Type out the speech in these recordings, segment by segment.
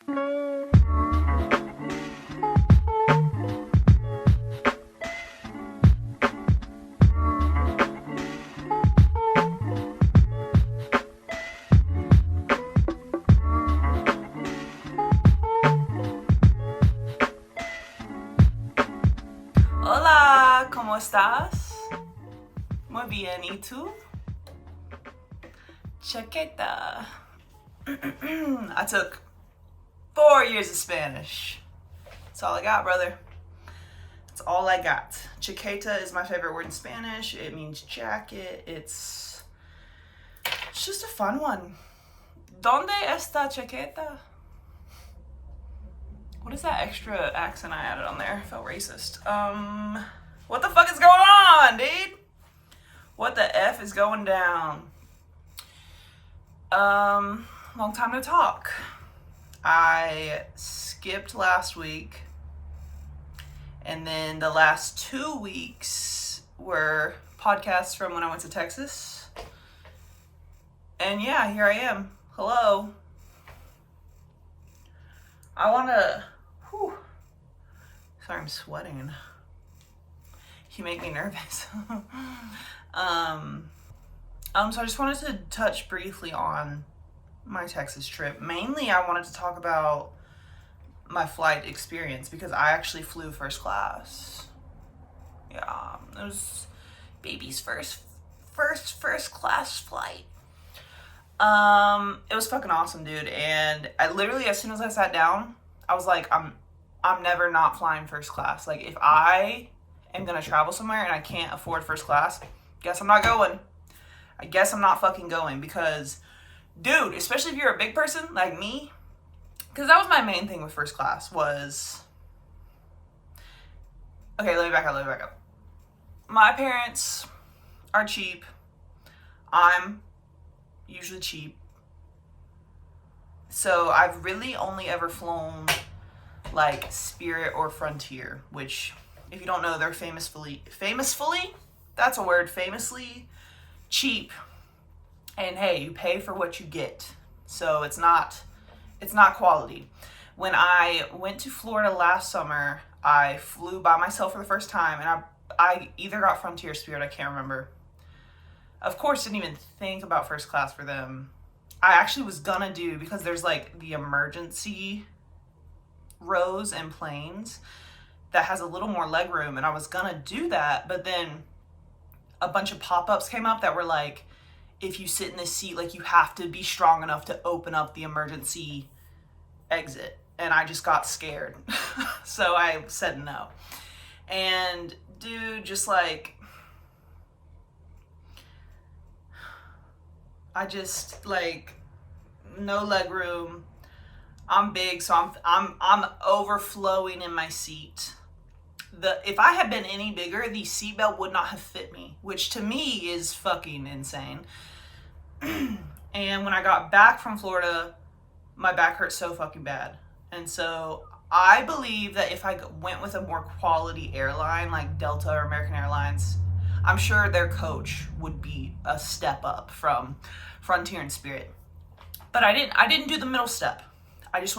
Hola, ¿cómo estás? Muy bien, ¿y tú? Chaqueta. I took 4 years of Spanish. That's all I got, brother. That's all I got. Chaqueta is my favorite word in Spanish. It means jacket. It's just a fun one. ¿Dónde está chaqueta? What is that extra accent I added on there? I felt racist. What the fuck is going on, dude? What the F is going down? Long time to talk. I skipped last week, and then the last 2 weeks were podcasts from when I went to Texas. And yeah, here I am. Hello. I wanna, sorry, I'm sweating. You make me nervous. So I just wanted to touch briefly on my Texas trip. Mainly, I wanted to talk about my flight experience because I actually flew first class. Yeah, it was baby's first class flight. It was fucking awesome, dude. And I literally, as soon as I sat down, I was like, I'm never not flying first class. Like, if I am gonna travel somewhere and I can't afford first class, guess I'm not going. I guess I'm not fucking going because, dude, especially if you're a big person like me, because that was my main thing with first class was, okay, let me back up. My parents are cheap. I'm usually cheap. So I've really only ever flown like Spirit or Frontier, which, if you don't know, they're famously, that's a word, famously cheap. And hey, you pay for what you get. So it's not quality. When I went to Florida last summer, I flew by myself for the first time, and I either got Frontier or Spirit, I can't remember. Of course, didn't even think about first class for them. I actually was gonna do, because there's like the emergency rows and planes that has a little more leg room, and I was gonna do that, but then a bunch of pop-ups came up that were like, if you sit in this seat, like, you have to be strong enough to open up the emergency exit. And I just got scared. So I said no. And dude, just like, I just like, no leg room. I'm big, so I'm overflowing in my seat. If I had been any bigger, the seatbelt would not have fit me, which to me is fucking insane. And when I got back from Florida, my back hurt so fucking bad. And so I believe that if I went with a more quality airline like Delta or American Airlines, I'm sure their coach would be a step up from Frontier and Spirit. But I didn't do the middle step. I just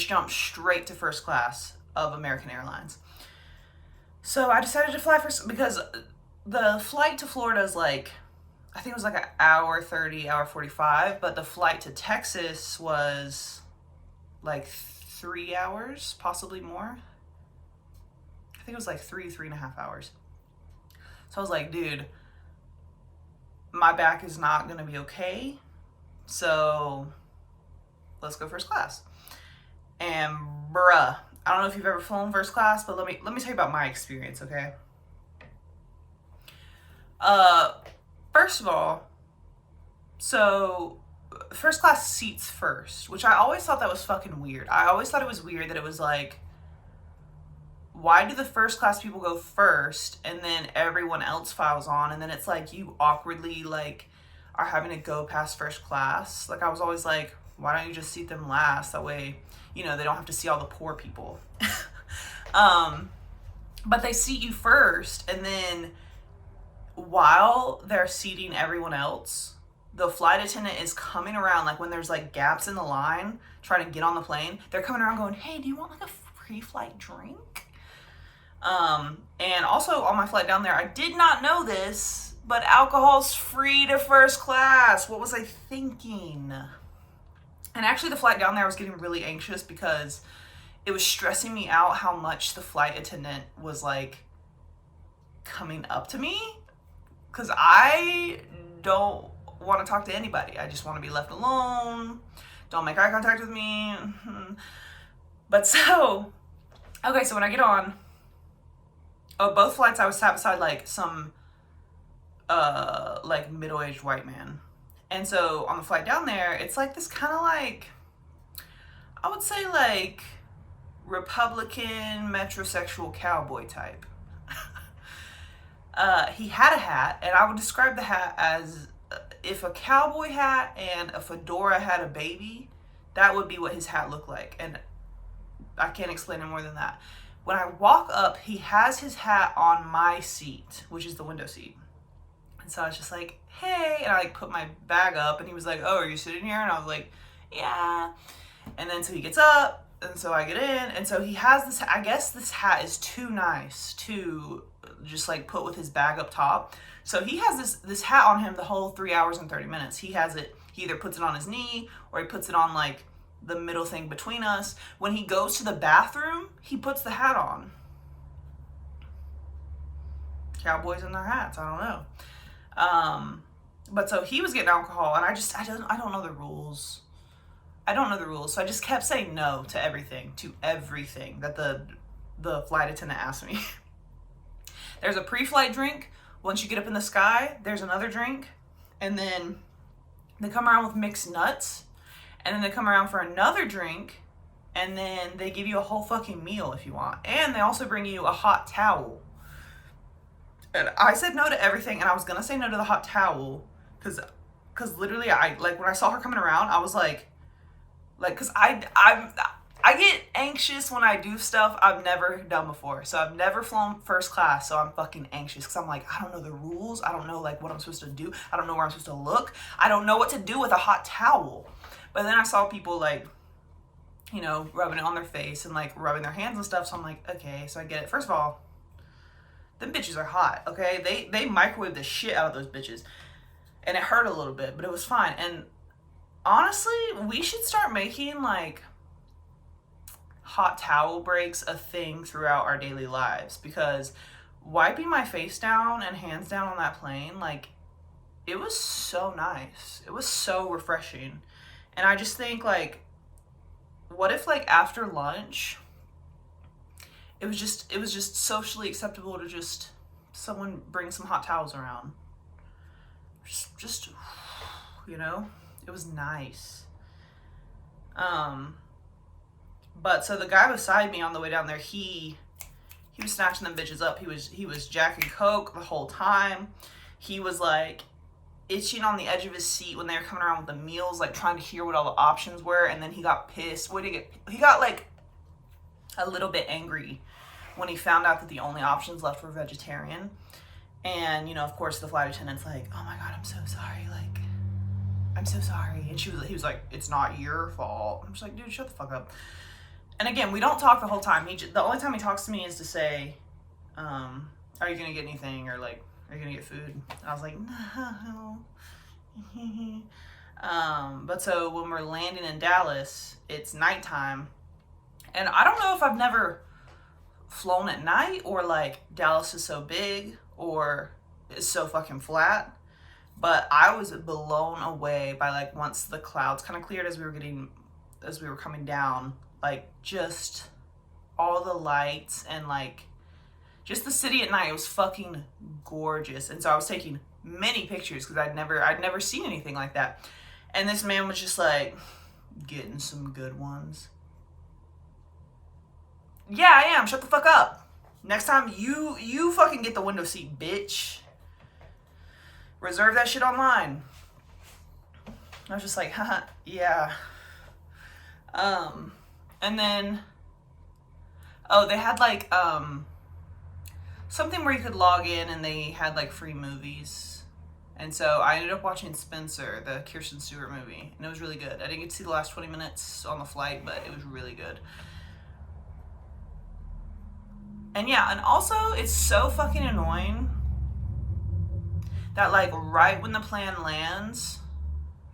jumped straight to first class of American Airlines. So I decided to fly first because the flight to Florida is like, I think it was like an hour 30, hour 45, but the flight to Texas was like 3 hours, possibly more. I think it was like 3.5 hours. So I was like, dude, my back is not gonna be okay, so let's go first class. And bruh, I don't know if you've ever flown first class, but let me tell you about my experience, okay? First of all, so first class seats first, which I always thought that was fucking weird. I always thought it was weird that it was like, why do the first class people go first and then everyone else files on, and then it's like you awkwardly like are having to go past first class? Like, I was always like, why don't you just seat them last? That way, you know, they don't have to see all the poor people. But they seat you first, and then while they're seating everyone else, the flight attendant is coming around, like when there's like gaps in the line trying to get on the plane, they're coming around going, hey, do you want like a pre-flight drink? And also on my flight down there, I did not know this, but alcohol's free to first class. What was I thinking? And actually the flight down there, I was getting really anxious because it was stressing me out how much the flight attendant was like coming up to me, because I don't want to talk to anybody. I just want to be left alone. Don't make eye contact with me. But so, okay, so when I get on, both flights I was sat beside like some like middle-aged white man. And so on the flight down there, it's like this kind of like, I would say like Republican metrosexual cowboy type. He had a hat, and I would describe the hat as if a cowboy hat and a fedora had a baby, that would be what his hat looked like. And I can't explain it more than that. When I walk up, he has his hat on my seat, which is the window seat. And so I was just like, hey, and I like put my bag up, and he was like, oh, are you sitting here? And I was like, yeah. And then so he gets up, and so I get in, and so he has this, I guess this hat is too nice to just like put with his bag up top. So he has this hat on him the whole 3 hours and 30 minutes. He has it, he either puts it on his knee or he puts it on like the middle thing between us. When he goes to the bathroom, he puts the hat on. Cowboys and their hats, I don't know. But so he was getting alcohol, and I don't know the rules. I don't know the rules. So I just kept saying no to everything that the flight attendant asked me. There's a pre-flight drink. Once you get up in the sky, there's another drink. And then they come around with mixed nuts. And then they come around for another drink. And then they give you a whole fucking meal if you want. And they also bring you a hot towel. And I said no to everything. And I was going to say no to the hot towel. Because literally, when I saw her coming around, I was like, because I get anxious when I do stuff I've never done before. So I've never flown first class, so I'm fucking anxious because I'm like, I don't know the rules. I don't know like what I'm supposed to do. I don't know where I'm supposed to look. I don't know what to do with a hot towel. But then I saw people like, you know, rubbing it on their face and like rubbing their hands and stuff. So I'm like, okay, so I get it. First of all, them bitches are hot, okay? They microwave the shit out of those bitches. And it hurt a little bit, but it was fine. And honestly, we should start making like hot towel breaks a thing throughout our daily lives, because wiping my face down and hands down on that plane, like, it was so nice. It was so refreshing. And I just think like, what if like after lunch, it was just socially acceptable to just someone bring some hot towels around. Just you know, it was nice. But so the guy beside me on the way down there, he was snatching them bitches up. He was jacking coke the whole time. He was like itching on the edge of his seat when they were coming around with the meals, like trying to hear what all the options were. And then he got pissed. He got like a little bit angry when he found out that the only options left were vegetarian. And, you know, of course the flight attendant's like, oh my God, I'm so sorry. Like, I'm so sorry. And he was like, it's not your fault. I'm just like, dude, shut the fuck up. And again, we don't talk the whole time. The only time he talks to me is to say, are you going to get anything? Or like, are you going to get food? And I was like, no. But so when we're landing in Dallas, it's nighttime. And I don't know if I've never flown at night, or like Dallas is so big or it's so fucking flat. But I was blown away by like once the clouds kind of cleared as we were coming down, like just all the lights and like just the city at night. It was fucking gorgeous. And so I was taking many pictures because I'd never seen anything like that. And this man was just like getting some good ones. Yeah, I am. Shut the fuck up. Next time you fucking get the window seat, bitch. Reserve that shit online. I was just like, haha, yeah. And then, they had like, something where you could log in and they had like free movies And so I ended up watching Spencer, the Kirsten Stewart movie, and it was really good. I didn't get to see the last 20 minutes on the flight, but it was really good. And yeah, and also it's so fucking annoying that like right when the plane lands,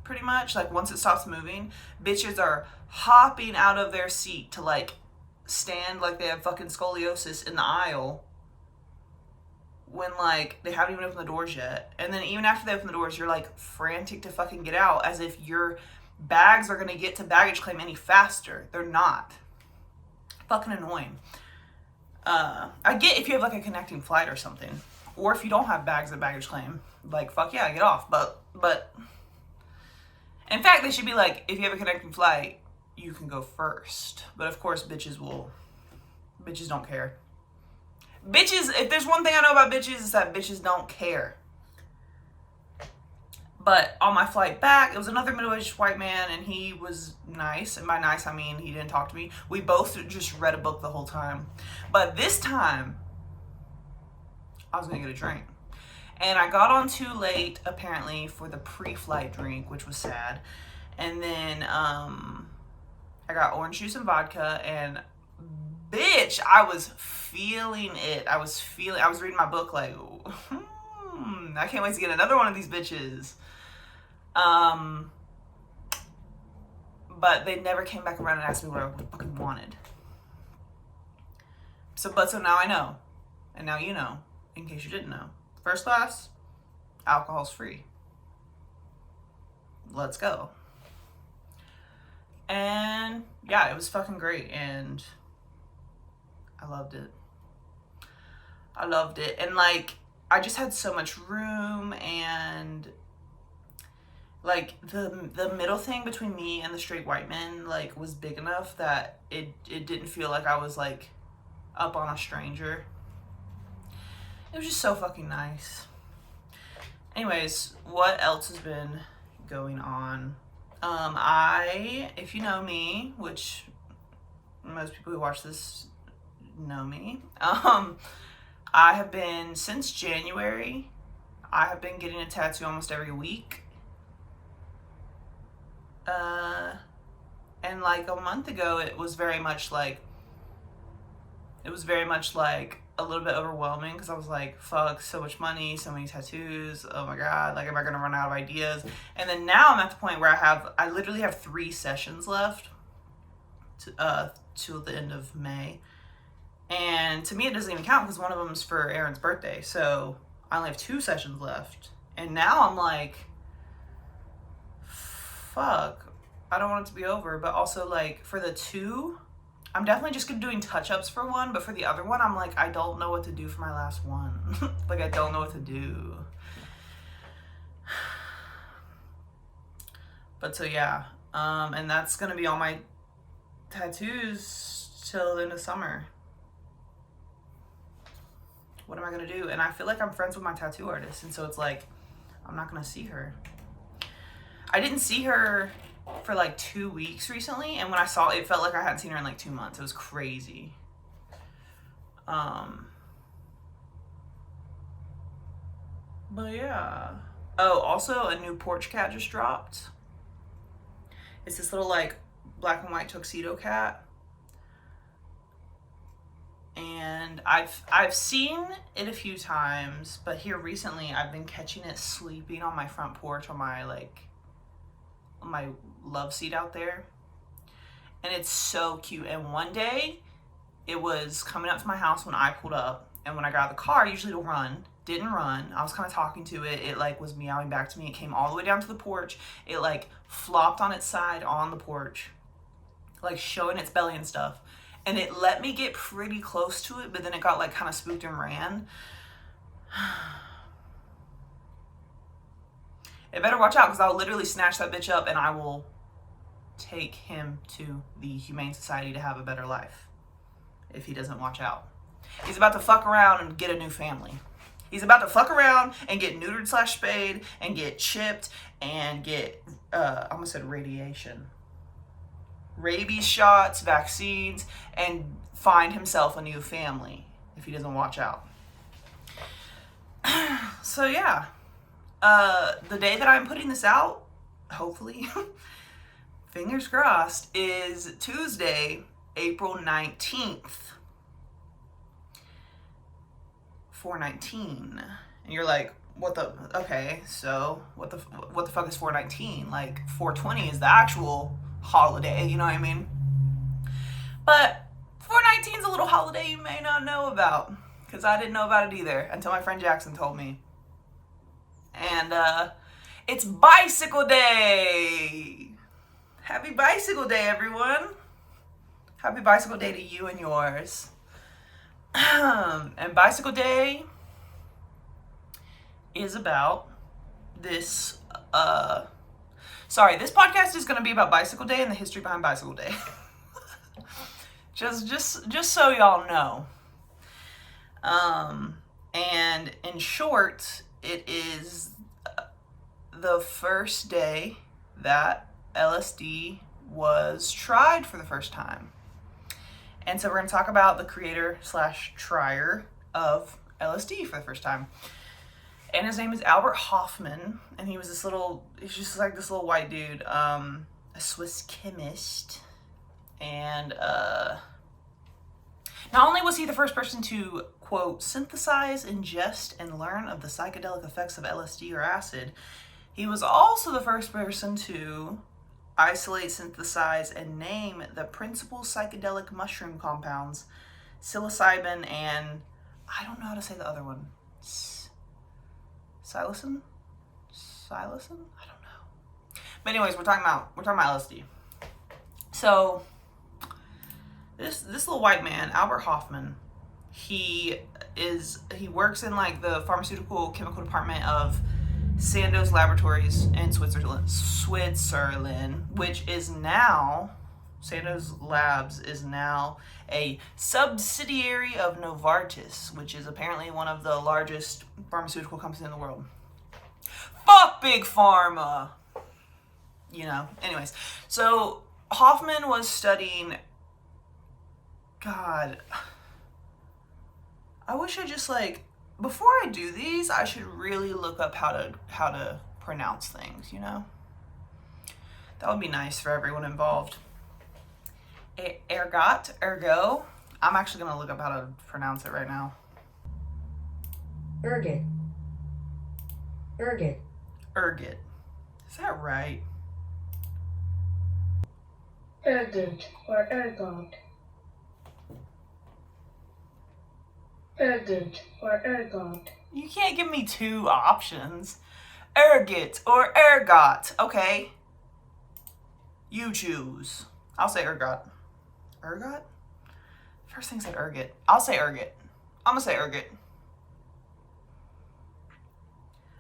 pretty much, like once it stops moving, bitches are hopping out of their seat to like stand like they have fucking scoliosis in the aisle when like they haven't even opened the doors yet. And then even after they open the doors, you're like frantic to fucking get out as if your bags are gonna get to baggage claim any faster. They're not. Fucking annoying. I get if you have like a connecting flight or something, or if you don't have bags at baggage claim, like fuck yeah, get off. But in fact, they should be like, if you have a connecting flight, you can go first. But of course, bitches don't care. Bitches, if there's one thing I know about bitches, is that bitches don't care. But on my flight back, it was another middle-aged white man, and he was nice. And by nice, I mean he didn't talk to me. We both just read a book the whole time. But this time, I was going to get a drink. And I got on too late, apparently, for the pre-flight drink, which was sad. And then I got orange juice and vodka, and bitch, I was feeling it. I was reading my book like, I can't wait to get another one of these bitches. But they never came back around and asked me what I fucking wanted. So now I know. And now you know, in case you didn't know. First class, alcohol's free. Let's go. And yeah, it was fucking great, and I loved it. And like, I just had so much room, and like the middle thing between me and the straight white men like was big enough that it didn't feel like I was like up on a stranger. It was just so fucking nice. Anyways, what else has been going on? If you know me, which most people who watch this know me, I have been, since January, I have been getting a tattoo almost every week. And like a month ago, it was very much like a little bit overwhelming, because I was like, fuck, so much money, so many tattoos, oh my god, like, am I gonna run out of ideas? And then now I'm at the point where I literally have 3 sessions left till the end of May. And to me, it doesn't even count, because one of them is for Aaron's birthday, so I only have 2 sessions left. And now I'm like, fuck, I don't want it to be over. But also, like, for the 2, I'm definitely just gonna doing touch-ups for one, but for the other one, I'm like, I don't know what to do for my last one. Like, I don't know what to do. But so yeah, and that's gonna be all my tattoos till the end of summer. What am I gonna do? And I feel like I'm friends with my tattoo artist, and so it's like, I'm not gonna see her. I didn't see her for like 2 weeks recently, and when I saw it, it felt like I hadn't seen her in like 2 months. It was crazy. But yeah. Oh, also a new porch cat just dropped. It's this little like black and white tuxedo cat. And I've seen it a few times, but here recently I've been catching it sleeping on my front porch on my love seat out there, and it's so cute. And one day it was coming up to my house when I pulled up, and when I got out of the car, usually it'll didn't run. I was kind of talking to it. It like was meowing back to me. It came all the way down to the porch. It like flopped on its side on the porch, like showing its belly and stuff. And it let me get pretty close to it, but then it got like kind of spooked and ran. It better watch out, because I'll literally snatch that bitch up and I will take him to the Humane Society to have a better life if he doesn't watch out. He's about to fuck around and get a new family. He's about to fuck around and get neutered / spayed and get chipped and get, I almost said radiation. Rabies shots, vaccines, and find himself a new family if he doesn't watch out. So yeah. the day that I'm putting this out, hopefully, fingers crossed, is Tuesday, April 19th. 419. And you're like, what the, okay, so what the fuck is 419? Like, 420 is the actual holiday, you know what I mean? But 419 is a little holiday you may not know about, because I didn't know about it either until my friend Jackson told me. And it's Bicycle Day. Happy Bicycle Day, everyone. Happy Bicycle Day to you and yours. And Bicycle Day is about this, this podcast is going to be about Bicycle Day and the history behind Bicycle Day. just so y'all know. And in short, it is the first day that LSD was tried for the first time. And so we're going to talk about the creator / trier of LSD for the first time. And his name is Albert Hofmann, and he's just like this little white dude, a Swiss chemist. And not only was he the first person to, quote, synthesize, ingest, and learn of the psychedelic effects of LSD or acid, he was also the first person to isolate, synthesize, and name the principal psychedelic mushroom compounds, psilocybin and, I don't know how to say the other one, psilocin? I don't know. But anyways, we're talking about LSD. So this little white man, Albert Hofmann, he works in like the pharmaceutical chemical department of Sandoz Laboratories in Switzerland, which is now, Sandoz Labs is now a subsidiary of Novartis, which is apparently one of the largest pharmaceutical companies in the world. Fuck Big Pharma! You know, anyways. So, Hofmann was studying, God, I wish I just before I do these, I should really look up how to pronounce things, you know? That would be nice for everyone involved. Ergot. I'm actually going to look up how to pronounce it right now. Ergot. Is that right? Ergot or ergot. Ergot or ergot. You can't give me two options. Ergot or ergot. Okay. You choose. I'll say ergot. Ergot? First thing said ergot. I'll say ergot. I'm gonna say ergot.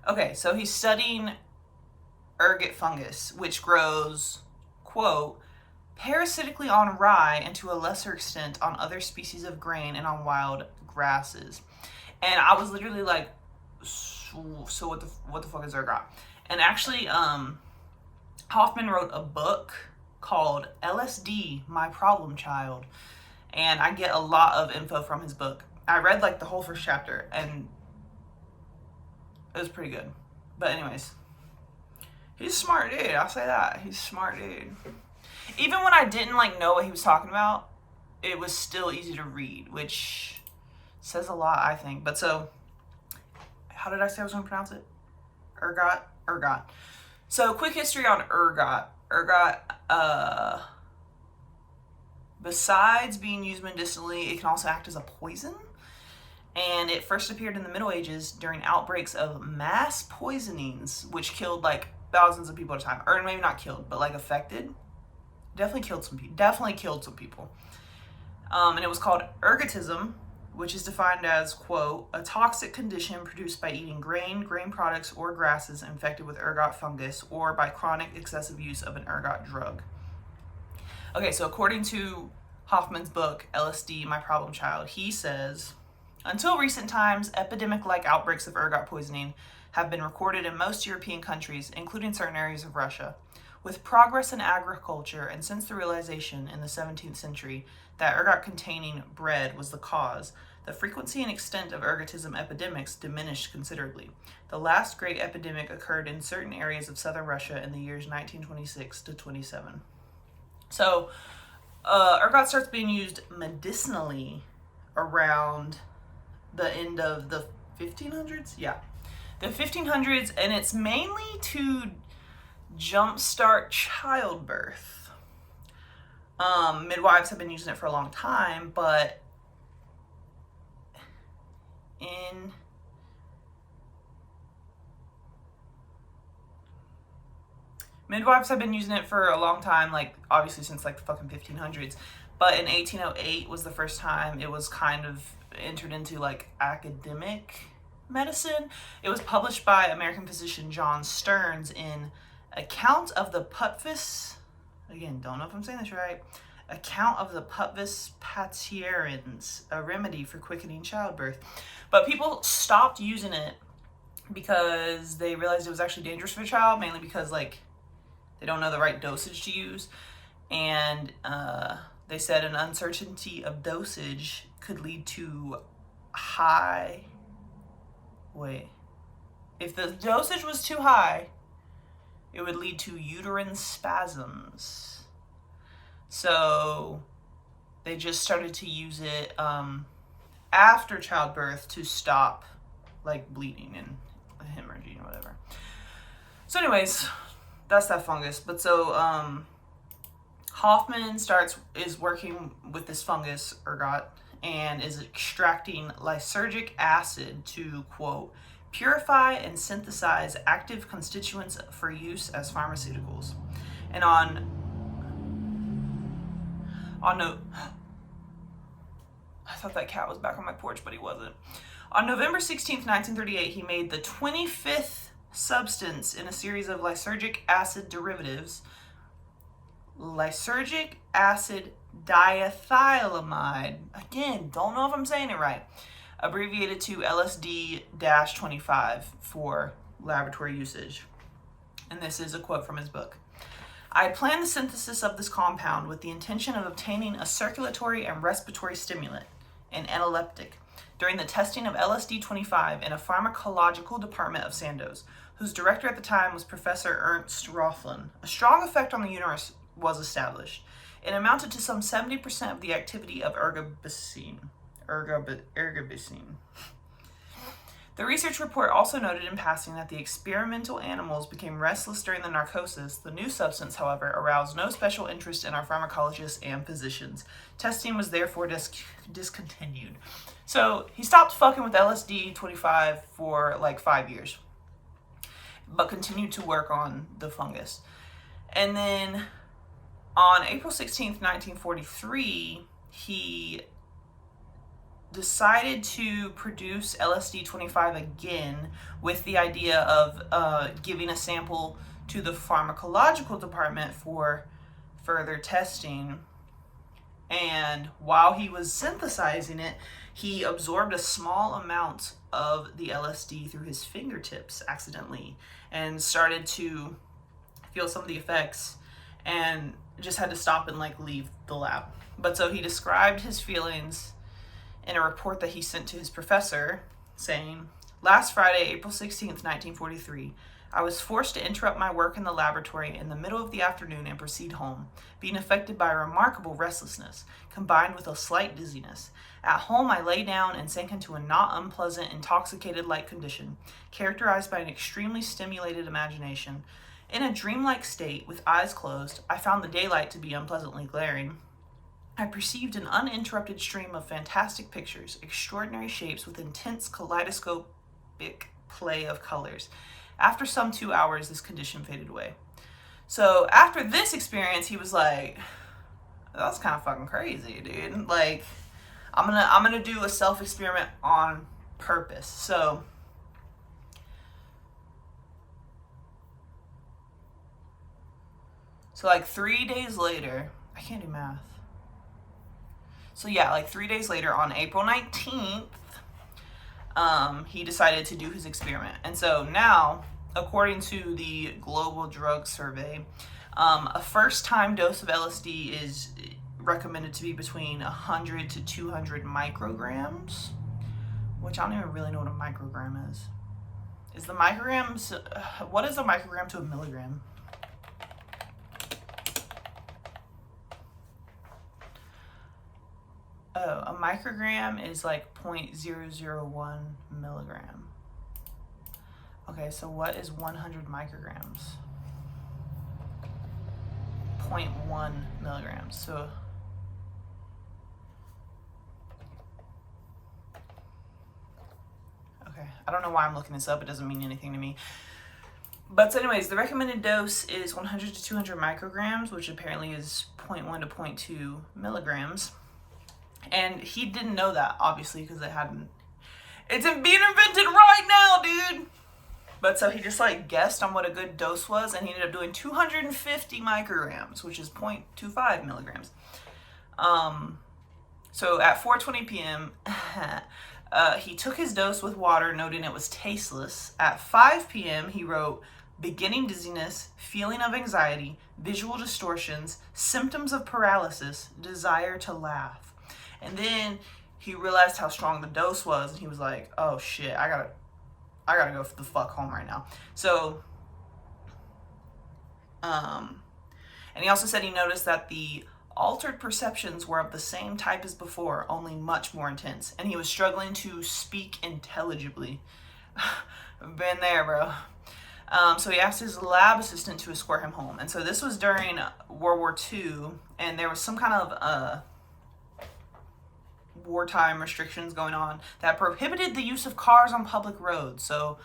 Okay, so he's studying ergot fungus, which grows, quote, parasitically on rye and to a lesser extent on other species of grain and on wild grasses. And I was literally like, so what the fuck is ergot? And actually, Hofmann wrote a book called LSD, My Problem Child. And I get a lot of info from his book. I read like the whole first chapter and it was pretty good. But anyways, he's a smart dude. I'll say that. He's a smart dude. Even when I didn't know what he was talking about, it was still easy to read, which says a lot, I think. But so, how did I say I was going to pronounce it? Ergot. So, quick history on ergot. Ergot, besides being used medicinally, it can also act as a poison. And it first appeared in the Middle Ages during outbreaks of mass poisonings, which killed thousands of people at a time. Or maybe not killed, but affected. Definitely killed some people. And it was called ergotism, which is defined as, quote, a toxic condition produced by eating grain products, or grasses infected with ergot fungus, or by chronic excessive use of an ergot drug. Okay, so according to Hofmann's book, LSD, My Problem Child, he says, until recent times, epidemic-like outbreaks of ergot poisoning have been recorded in most European countries, including certain areas of Russia. With progress in agriculture, and since the realization in the 17th century that ergot-containing bread was the cause, the frequency and extent of ergotism epidemics diminished considerably. The last great epidemic occurred in certain areas of southern Russia in the years 1926 to 27. So, ergot starts being used medicinally around the end of the 1500s? Yeah. The 1500s, and it's mainly to jumpstart childbirth. Midwives have been using it for a long time, but midwives have been using it for a long time, like obviously since like the fucking 1500s. But in 1808 was the first time it was kind of entered into like academic medicine. It was published by American physician John Stearns in Account of the Putvis, again, don't know if I'm saying this right, Account of the Putvis Patierans, a remedy for quickening childbirth. But people stopped using it because they realized it was actually dangerous for the child, mainly because like they don't know the right dosage to use. And they said an uncertainty of dosage could lead to if the dosage was too high, it would lead to uterine spasms. So they just started to use it after childbirth to stop like bleeding and hemorrhaging or whatever. So anyways, that's that fungus. But so Hoffman is working with this fungus, ergot, and is extracting lysergic acid to, quote, purify and synthesize active constituents for use as pharmaceuticals. And on I thought that cat was back on my porch, but he wasn't. On November 16th, 1938, he made the 25th substance in a series of lysergic acid derivatives, lysergic acid diethylamide. Again, don't know if I'm saying it right. Abbreviated to Lsd-25 for laboratory usage. And this is a quote from his book. I had planned the synthesis of this compound with the intention of obtaining a circulatory and respiratory stimulant, an analeptic, during the testing of Lsd-25 in a pharmacological department of Sandoz, whose director at the time was Professor Ernst Röthlin. A strong effect on the uterus was established. It amounted to some 70% of the activity of ergobicine. The research report also noted in passing that the experimental animals became restless during the narcosis. The new substance, however, aroused no special interest in our pharmacologists and physicians. Testing was therefore discontinued. So he stopped fucking with LSD-25 for like 5 years, but continued to work on the fungus. And then on April 16th, 1943, he decided to produce LSD-25 again with the idea of giving a sample to the pharmacological department for further testing. And while he was synthesizing it, he absorbed a small amount of the LSD through his fingertips accidentally and started to feel some of the effects and just had to stop and like leave the lab. But so he described his feelings in a report that he sent to his professor, saying, "Last Friday, April 16th, 1943, I was forced to interrupt my work in the laboratory in the middle of the afternoon and proceed home, being affected by a remarkable restlessness, combined with a slight dizziness. At home, I lay down and sank into a not unpleasant, intoxicated-like condition, characterized by an extremely stimulated imagination. In a dreamlike state, with eyes closed, I found the daylight to be unpleasantly glaring. I perceived an uninterrupted stream of fantastic pictures, extraordinary shapes with intense kaleidoscopic play of colors. After some 2 hours, this condition faded away." So after this experience, he was like, "That's kind of fucking crazy, dude. Like, I'm gonna do a self-experiment on purpose." So like 3 days later, I can't do math. So yeah, like 3 days later, on April 19th, he decided to do his experiment. And so now, according to the Global Drug Survey, A first-time dose of LSD is recommended to be between 100 to 200 micrograms, which I don't even really know what a microgram is. Is the micrograms, what is a microgram to a milligram? Oh, a microgram is like 0.001 milligram. Okay, so what is 100 micrograms? 0.1 milligrams. So okay, I don't know why I'm looking this up. It doesn't mean anything to me. But so anyways, the recommended dose is 100 to 200 micrograms, which apparently is 0.1 to 0.2 milligrams. And he didn't know that, obviously, because it's being invented right now, dude. But so he just like guessed on what a good dose was, and he ended up doing 250 micrograms, which is 0.25 milligrams. So at 4:20 p.m., he took his dose with water, noting it was tasteless. At 5 p.m., he wrote, beginning dizziness, feeling of anxiety, visual distortions, symptoms of paralysis, desire to laugh. And then he realized how strong the dose was, and he was like, oh shit, I gotta go the fuck home right now. So, and he also said he noticed that the altered perceptions were of the same type as before, only much more intense, and he was struggling to speak intelligibly. Been there, bro. So he asked his lab assistant to escort him home. And so this was during World War II, and there was some kind of wartime restrictions going on that prohibited the use of cars on public roads. So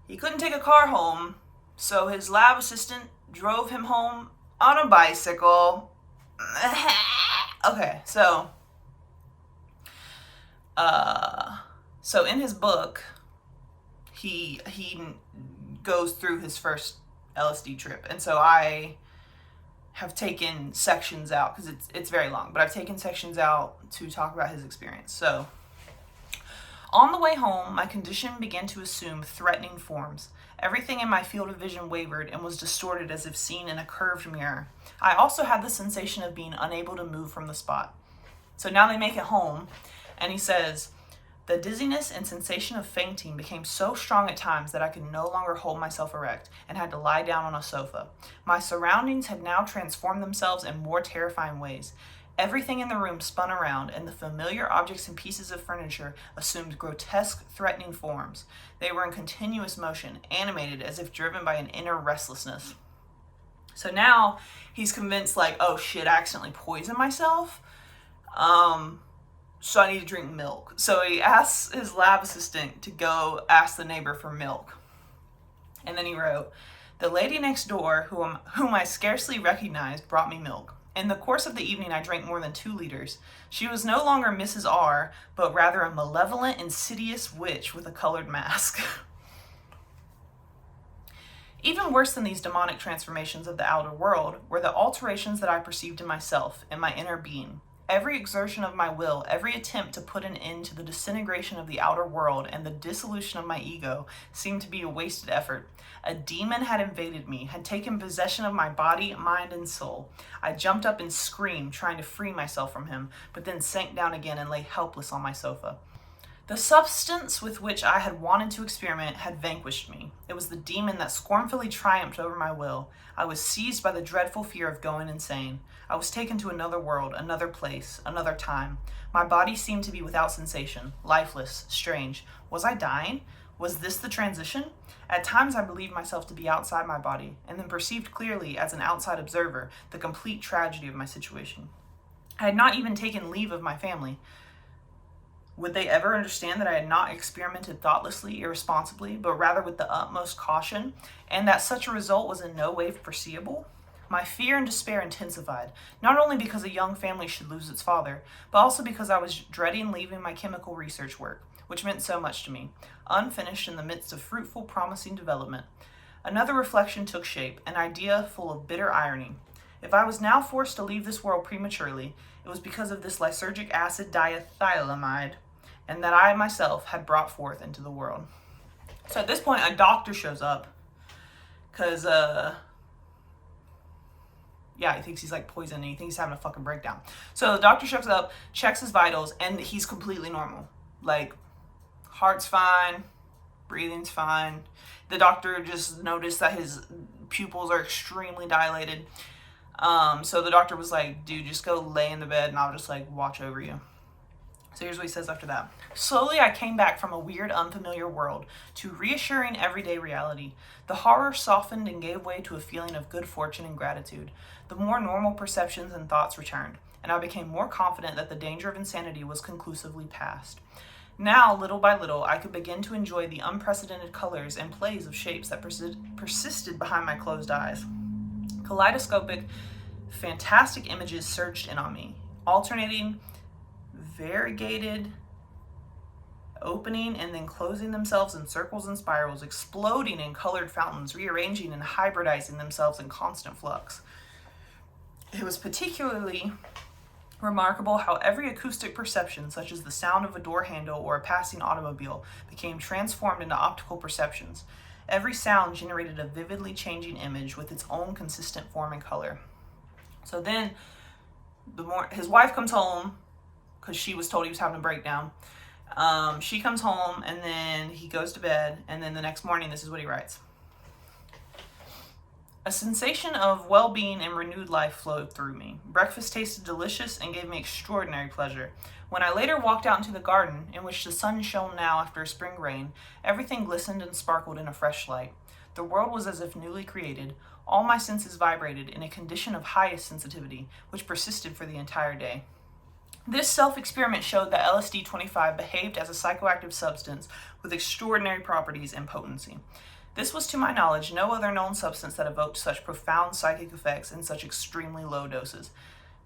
he couldn't take a car home, so his lab assistant drove him home on a bicycle. Okay, so in his book, he goes through his first LSD trip, and so I have taken sections out because it's very long, but I've taken sections out to talk about his experience. So, on the way home, my condition began to assume threatening forms. Everything in my field of vision wavered and was distorted as if seen in a curved mirror. I also had the sensation of being unable to move from the spot. So now they make it home, and he says, the dizziness and sensation of fainting became so strong at times that I could no longer hold myself erect and had to lie down on a sofa. My surroundings had now transformed themselves in more terrifying ways. Everything in the room spun around, and the familiar objects and pieces of furniture assumed grotesque, threatening forms. They were in continuous motion, animated as if driven by an inner restlessness. So now he's convinced, like, oh shit, I accidentally poisoned myself. So I need to drink milk. So he asks his lab assistant to go ask the neighbor for milk. And then he wrote, the lady next door, whom I scarcely recognized, brought me milk. In the course of the evening, I drank more than 2 liters. She was no longer Mrs. R, but rather a malevolent, insidious witch with a colored mask. Even worse than these demonic transformations of the outer world were the alterations that I perceived in myself, in my inner being. Every exertion of my will, every attempt to put an end to the disintegration of the outer world and the dissolution of my ego seemed to be a wasted effort. A demon had invaded me, had taken possession of my body, mind, and soul. I jumped up and screamed, trying to free myself from him, but then sank down again and lay helpless on my sofa. The substance with which I had wanted to experiment had vanquished me. It was the demon that scornfully triumphed over my will. I was seized by the dreadful fear of going insane. I was taken to another world, another place, another time. My body seemed to be without sensation, lifeless, strange. Was I dying? Was this the transition? At times I believed myself to be outside my body, and then perceived clearly, as an outside observer, the complete tragedy of my situation. I had not even taken leave of my family. Would they ever understand that I had not experimented thoughtlessly, irresponsibly, but rather with the utmost caution, and that such a result was in no way foreseeable? My fear and despair intensified, not only because a young family should lose its father, but also because I was dreading leaving my chemical research work, which meant so much to me, unfinished in the midst of fruitful, promising development. Another reflection took shape, an idea full of bitter irony. If I was now forced to leave this world prematurely, it was because of this lysergic acid diethylamide, and that I myself had brought forth into the world. So at this point, a doctor shows up, because yeah, he thinks he's like poisoned and he thinks he's having a fucking breakdown. So the doctor shows up, checks his vitals, and he's completely normal. Like, heart's fine, breathing's fine. The doctor just noticed that his pupils are extremely dilated. So the doctor was like, dude, just go lay in the bed and I'll just like watch over you. So here's what he says after that. Slowly, I came back from a weird, unfamiliar world to reassuring everyday reality. The horror softened and gave way to a feeling of good fortune and gratitude. The more normal perceptions and thoughts returned, and I became more confident that the danger of insanity was conclusively past. Now, little by little, I could begin to enjoy the unprecedented colors and plays of shapes that persisted behind my closed eyes. Kaleidoscopic, fantastic images surged in on me, alternating variegated, opening and then closing themselves in circles and spirals, exploding in colored fountains, rearranging and hybridizing themselves in constant flux. It was particularly remarkable how every acoustic perception, such as the sound of a door handle or a passing automobile, became transformed into optical perceptions. Every sound generated a vividly changing image with its own consistent form and color. So then, his wife comes home, because she was told he was having a breakdown. She comes home, and then he goes to bed, and then the next morning, this is what he writes. A sensation of well-being and renewed life flowed through me. Breakfast tasted delicious and gave me extraordinary pleasure. When I later walked out into the garden, in which the sun shone now after a spring rain, everything glistened and sparkled in a fresh light. The world was as if newly created. All my senses vibrated in a condition of highest sensitivity, which persisted for the entire day. This self-experiment showed that LSD-25 behaved as a psychoactive substance with extraordinary properties and potency. This was, to my knowledge, no other known substance that evoked such profound psychic effects in such extremely low doses,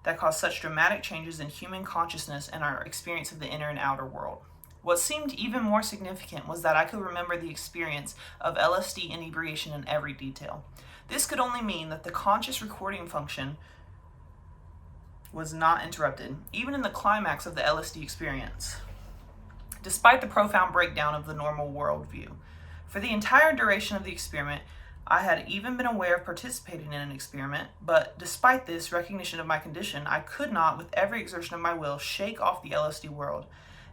that caused such dramatic changes in human consciousness and our experience of the inner and outer world. What seemed even more significant was that I could remember the experience of LSD inebriation in every detail. This could only mean that the conscious recording function was not interrupted, even in the climax of the LSD experience, despite the profound breakdown of the normal worldview. For the entire duration of the experiment, I had even been aware of participating in an experiment, but despite this recognition of my condition, I could not, with every exertion of my will, shake off the LSD world.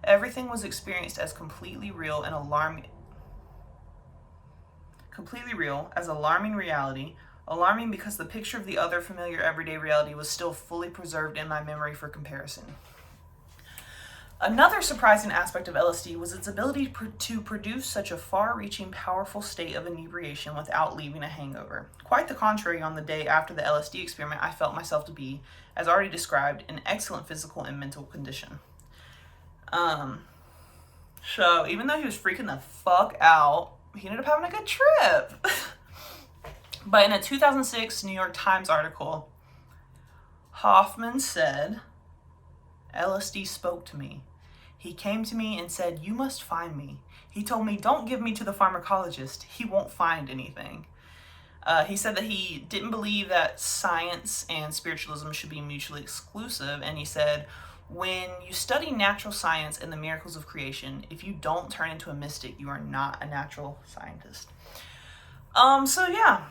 Everything was experienced as completely real, as alarming reality, alarming because the picture of the other familiar everyday reality was still fully preserved in my memory for comparison. Another surprising aspect of LSD was its ability to produce such a far-reaching, powerful state of inebriation without leaving a hangover. Quite the contrary, on the day after the LSD experiment, I felt myself to be, as already described, in excellent physical and mental condition. So even though he was freaking the fuck out, he ended up having a good trip. But in a 2006 New York Times article, Hoffman said, LSD spoke to me. He came to me and said, you must find me. He told me, don't give me to the pharmacologist. He won't find anything. He said that he didn't believe that science and spiritualism should be mutually exclusive. And he said, when you study natural science and the miracles of creation, if you don't turn into a mystic, you are not a natural scientist. So yeah.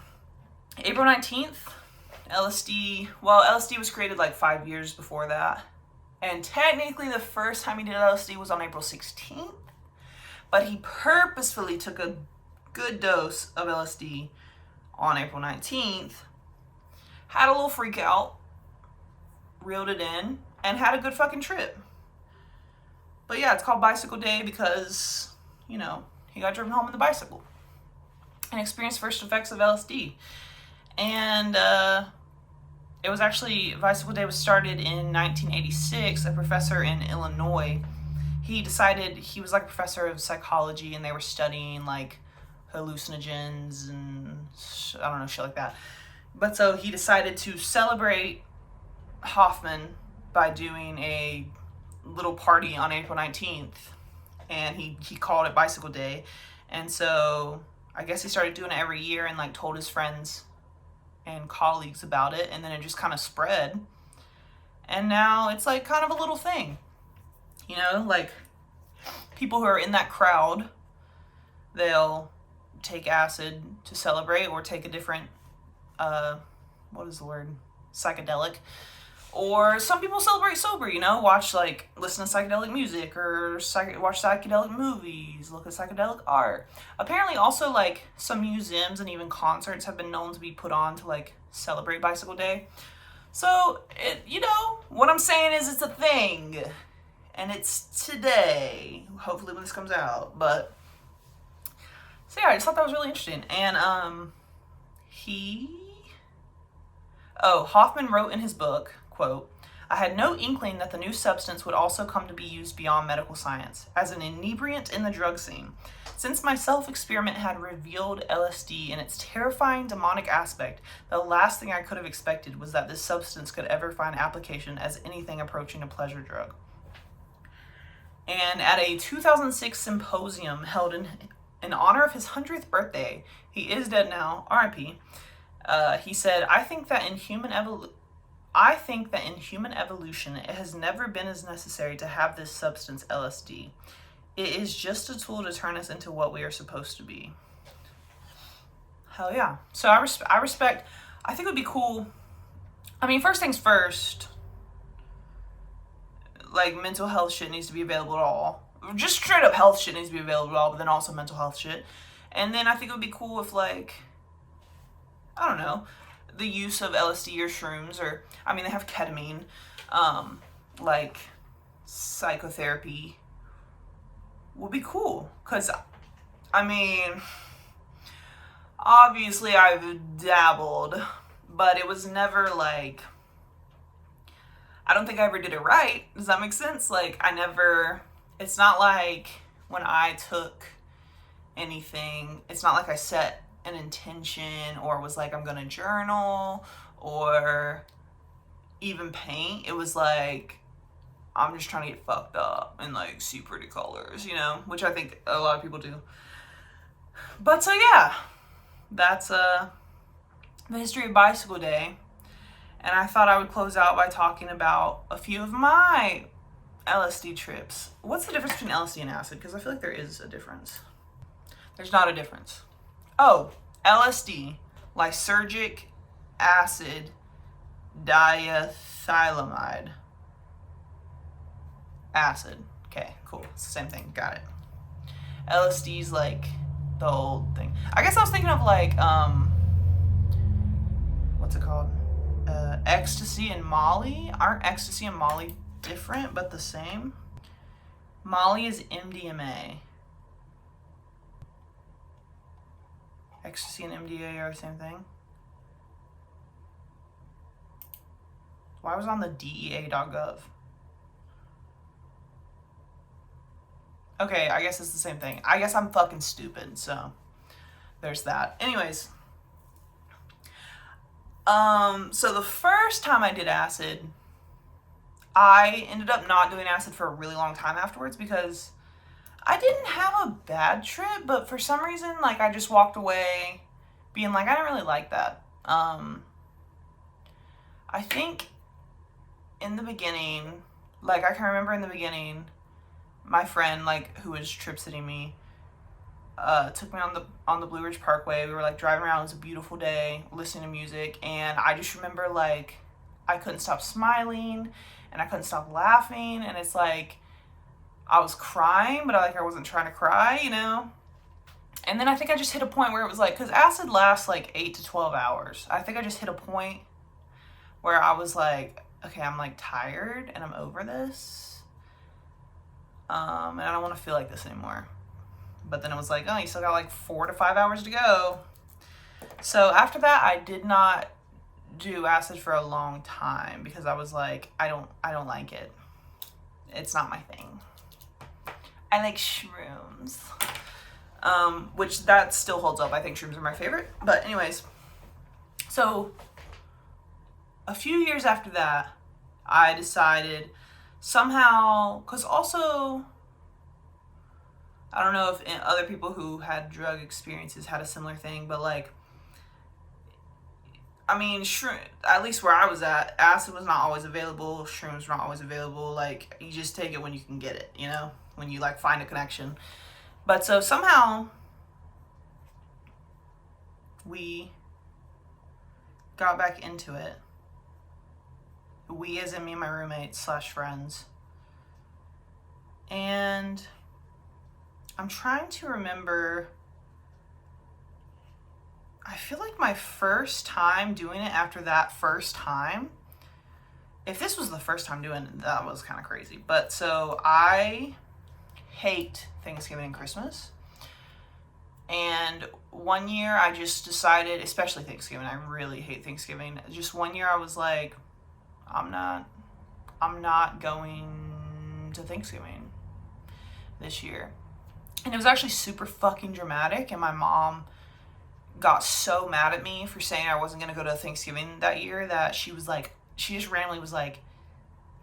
April 19th, LSD was created like 5 years before that. And technically the first time he did LSD was on April 16th. But he purposefully took a good dose of LSD on April 19th, had a little freak out, reeled it in, and had a good fucking trip. But yeah, it's called Bicycle Day because, he got driven home in the bicycle and experienced first effects of LSD. And it was actually, Bicycle Day was started in 1986. A professor in Illinois, he decided, he was like a professor of psychology, and they were studying like hallucinogens and I don't know, shit like that. But so he decided to celebrate Hoffman by doing a little party on April 19th, and he called it Bicycle Day. And so I guess he started doing it every year and like told his friends and colleagues about it, and then it just kind of spread, and now it's like kind of a little thing, like people who are in that crowd, they'll take acid to celebrate or take a different what is the word, psychedelic. Or some people celebrate sober, you know, listen to psychedelic music or watch psychedelic movies, look at psychedelic art. Apparently also like some museums and even concerts have been known to be put on to like celebrate Bicycle Day. So, what I'm saying is it's a thing. And it's today, hopefully when this comes out. But, so yeah, I just thought that was really interesting. And, Hoffman wrote in his book, quote, "I had no inkling that the new substance would also come to be used beyond medical science, as an inebriant in the drug scene. Since my self-experiment had revealed LSD in its terrifying demonic aspect, the last thing I could have expected was that this substance could ever find application as anything approaching a pleasure drug." And at a 2006 symposium held in honor of his 100th birthday, he is dead now, R.I.P., he said, I think that in human evolution, it has never been as necessary to have this substance, LSD. It is just a tool to turn us into what we are supposed to be. Hell yeah. So I respect, I think it would be cool. I mean, first things first, like mental health shit needs to be available at all. Just straight up health shit needs to be available at all, but then also mental health shit. And then I think it would be cool if like, I don't know, the use of LSD or shrooms, or, I mean, they have ketamine, like, psychotherapy would be cool. Because, I mean, obviously I've dabbled, but it was never, like, I don't think I ever did it right. Does that make sense? Like, it's not like when I took anything, it's not like I set an intention or was like I'm gonna journal or even paint. It was like I'm just trying to get fucked up and like see pretty colors, which I think a lot of people do. But so yeah, that's the history of Bicycle Day. And I thought I would close out by talking about a few of my LSD trips. What's the difference between LSD and acid? Because I feel like there is a difference. There's not a difference. Oh, LSD, lysergic acid diethylamide. Acid. Okay, cool. It's the same thing. Got it. LSD's like the old thing. I guess I was thinking of like, what's it called? Ecstasy and Molly. Aren't ecstasy and Molly different but the same? Molly is MDMA. Ecstasy and MDA are the same thing. Why was it on the DEA.gov? Okay, I guess it's the same thing. I guess I'm fucking stupid, so there's that. Anyways, so the first time I did acid, I ended up not doing acid for a really long time afterwards because I didn't have a bad trip, but for some reason, like, I just walked away being like, I don't really like that. I think in the beginning, like, I can remember in the beginning, my friend, like, who was trip sitting me, took me on the Blue Ridge Parkway. We were, like, driving around. It was a beautiful day, listening to music, and I just remember, like, I couldn't stop smiling, and I couldn't stop laughing, and it's like, I was crying, but I wasn't trying to cry, And then I think I just hit a point where it was like, because acid lasts like 8 to 12 hours. I think I just hit a point where I was like, okay, I'm like tired and I'm over this. And I don't want to feel like this anymore. But then it was like, oh, you still got like 4 to 5 hours to go. So after that, I did not do acid for a long time because I was like, I don't like it. It's not my thing. I like shrooms. Which that still holds up. I think shrooms are my favorite. But anyways, so a few years after that, I decided somehow, because also, I don't know if other people who had drug experiences had a similar thing, but like, I mean, at least where I was at, acid was not always available, shrooms were not always available. Like, you just take it when you can get it, when you like find a connection. But so somehow we got back into it. We as in me and my roommates slash friends. And I'm trying to remember. I feel like my first time doing it after that first time, if this was the first time doing it, that was kind of crazy. But so I hate Thanksgiving and Christmas. And one year I just decided, especially Thanksgiving, I really hate Thanksgiving. Just one year I was like, I'm not going to Thanksgiving this year. And it was actually super fucking dramatic, and my mom got so mad at me for saying I wasn't going to go to Thanksgiving that year that she just randomly was like,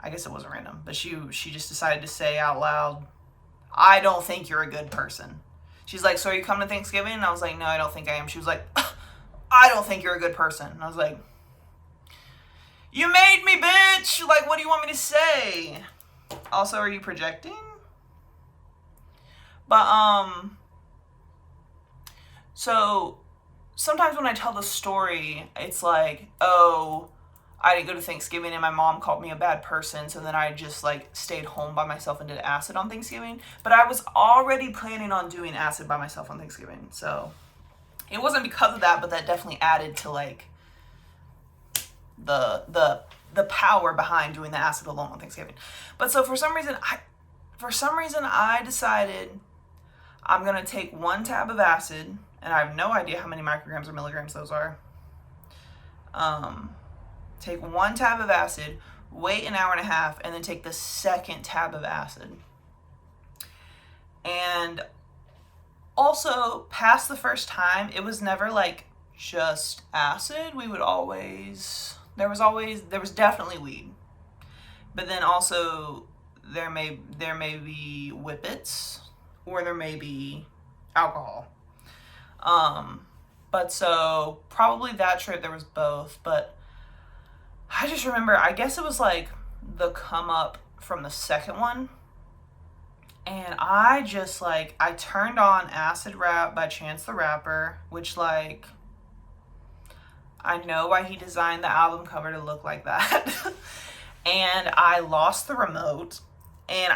I guess it wasn't random, but she just decided to say out loud, I don't think you're a good person. She's like, so are you coming to Thanksgiving? And I was like, no, I don't think I am. She was like, I don't think you're a good person. And I was like, you made me, bitch! Like, what do you want me to say? Also, are you projecting? But, so sometimes when I tell the story, it's like, oh, I didn't go to Thanksgiving and my mom called me a bad person, so then I just like stayed home by myself and did acid on Thanksgiving. But I was already planning on doing acid by myself on Thanksgiving, so it wasn't because of that, but that definitely added to like the power behind doing the acid alone on Thanksgiving. But so for some reason I decided I'm gonna take 1 tab of acid, and I have no idea how many micrograms or milligrams those are. Take 1 tab of acid, wait an hour and a half, and then take the second tab of acid. And also, past the first time, it was never like just acid. There was definitely weed. But then also, there may be whippets, or there may be alcohol. But so, probably that trip there was both, but I just remember, I guess it was like the come up from the second one. And I just like, I turned on Acid Rap by Chance the Rapper, which like, I know why he designed the album cover to look like that. And I lost the remote, and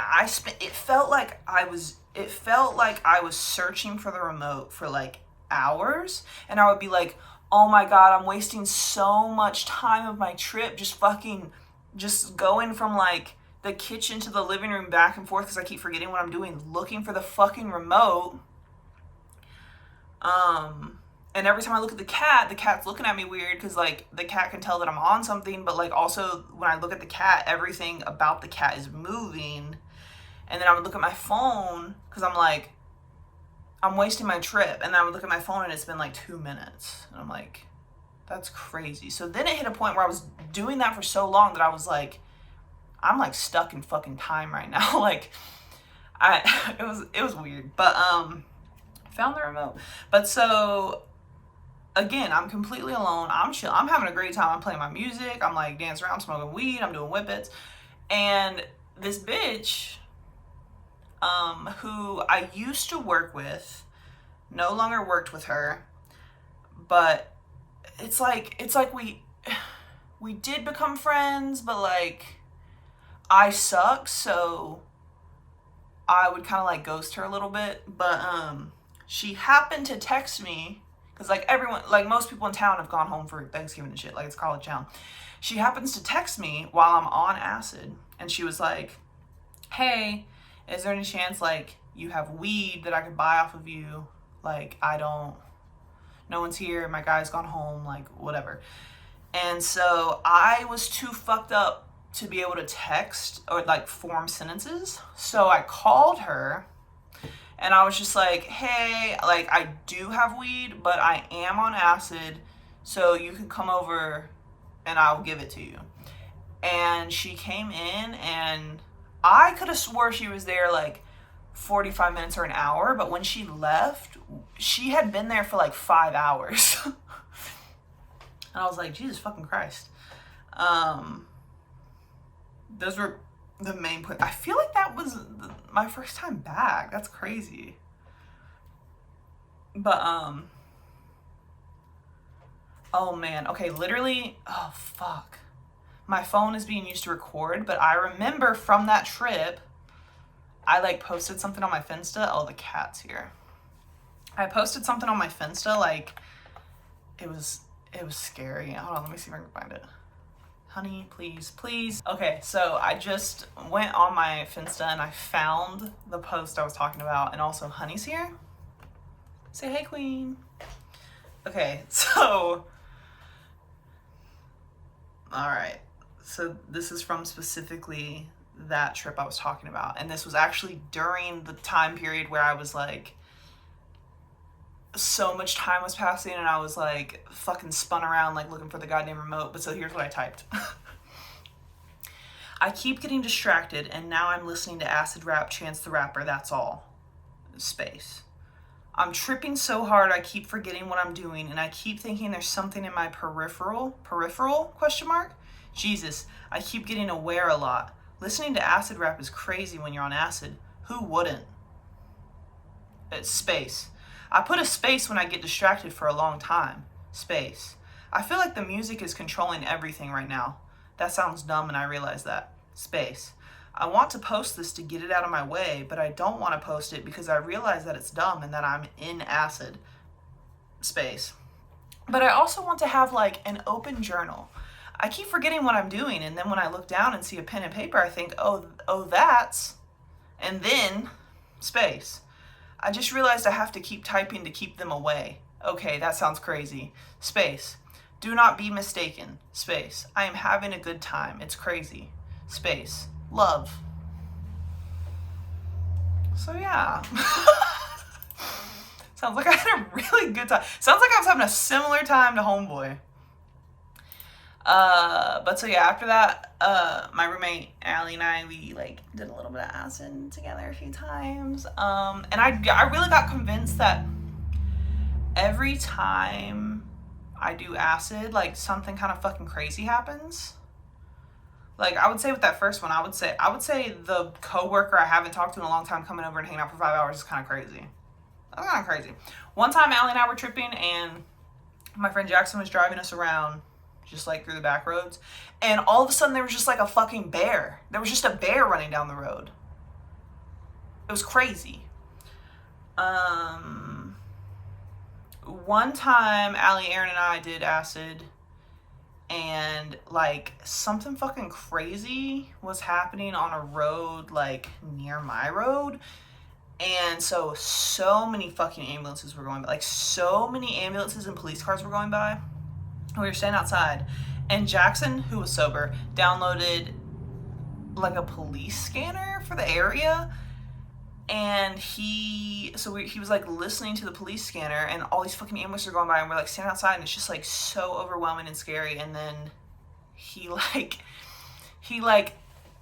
it felt like I was searching for the remote for like hours, and I would be like, oh my god, I'm wasting so much time of my trip just going from like the kitchen to the living room back and forth because I keep forgetting what I'm doing, looking for the fucking remote. And every time I look at the cat's looking at me weird because like the cat can tell that I'm on something, but like also when I look at the cat, everything about the cat is moving. And then I would look at my phone because I'm like, I'm wasting my trip. And then I would look at my phone and it's been like 2 minutes. And I'm like, that's crazy. So then it hit a point where I was doing that for so long that I was like, I'm like stuck in fucking time right now. Like, it was weird. But found the remote. But so again, I'm completely alone. I'm chill. I'm having a great time. I'm playing my music. I'm like dancing around, smoking weed. I'm doing whippets. And this bitch, who I used to work with, no longer worked with her, but it's like we did become friends, but like I suck, so I would kind of like ghost her a little bit. But she happened to text me because like everyone, like most people in town have gone home for Thanksgiving and shit, like it's college town. She happens to text me while I'm on acid, and she was like, hey, is there any chance like you have weed that I could buy off of you? Like, no one's here, my guy's gone home, like whatever. And so I was too fucked up to be able to text or like form sentences. So I called her and I was just like, hey, like I do have weed, but I am on acid, so you can come over and I'll give it to you. And she came in, and I could have swore she was there like 45 minutes or an hour, but when she left, she had been there for like 5 hours. And I was like, Jesus fucking Christ. Those were the main point. I feel like that was my first time back. That's crazy. But, oh man. Okay, literally, oh fuck. my phone is being used to record, but I remember from that trip, I like posted something on my Finsta. Oh, the cat's here. I posted something on my Finsta, like, it was scary. Hold on, let me see if I can find it. Honey, please, please. Okay, so I just went on my Finsta and I found the post I was talking about, and also Honey's here. Say hey, queen. Okay, so, all right. So this is from specifically that trip I was talking about. And this was actually during the time period where I was like, so much time was passing and I was like fucking spun around like looking for the goddamn remote. But so here's what I typed. I keep getting distracted and now I'm listening to acid rap, Chance the Rapper, that's all. Space. I'm tripping so hard I keep forgetting what I'm doing and I keep thinking there's something in my peripheral question mark? Jesus, I keep getting aware a lot. Listening to acid rap is crazy when you're on acid. Who wouldn't? It's space. I put a space when I get distracted for a long time. Space. I feel like the music is controlling everything right now. That sounds dumb and I realize that. Space. I want to post this to get it out of my way, but I don't want to post it because I realize that it's dumb and that I'm in acid. Space. But I also want to have like an open journal. I keep forgetting what I'm doing, and then when I look down and see a pen and paper, I think, oh, that's, and then space. I just realized I have to keep typing to keep them away. Okay, that sounds crazy. Space. Do not be mistaken. Space. I am having a good time. It's crazy. Space. Love. So yeah. Sounds like I had a really good time. Sounds like I was having a similar time to Homeboy. But so yeah, after that, my roommate Allie and I, we like did a little bit of acid together a few times. And I really got convinced that every time I do acid, like something kind of fucking crazy happens. Like I would say with that first one, I would say the coworker I haven't talked to in a long time coming over and hanging out for 5 hours is kind of crazy. That's kind of crazy. One time Allie and I were tripping and my friend Jackson was driving us around just like through the back roads, and all of a sudden there was just like a fucking bear. There was just a bear running down the road. It was crazy. One time Allie, Aaron, and I did acid, and like something fucking crazy was happening on a road like near my road. And so many fucking ambulances were going by. Like so many ambulances and police cars were going by. We were standing outside, and Jackson, who was sober, downloaded like a police scanner for the area, and he was like listening to the police scanner, and all these fucking ambulances are going by, and we're like standing outside, and it's just like so overwhelming and scary. And then he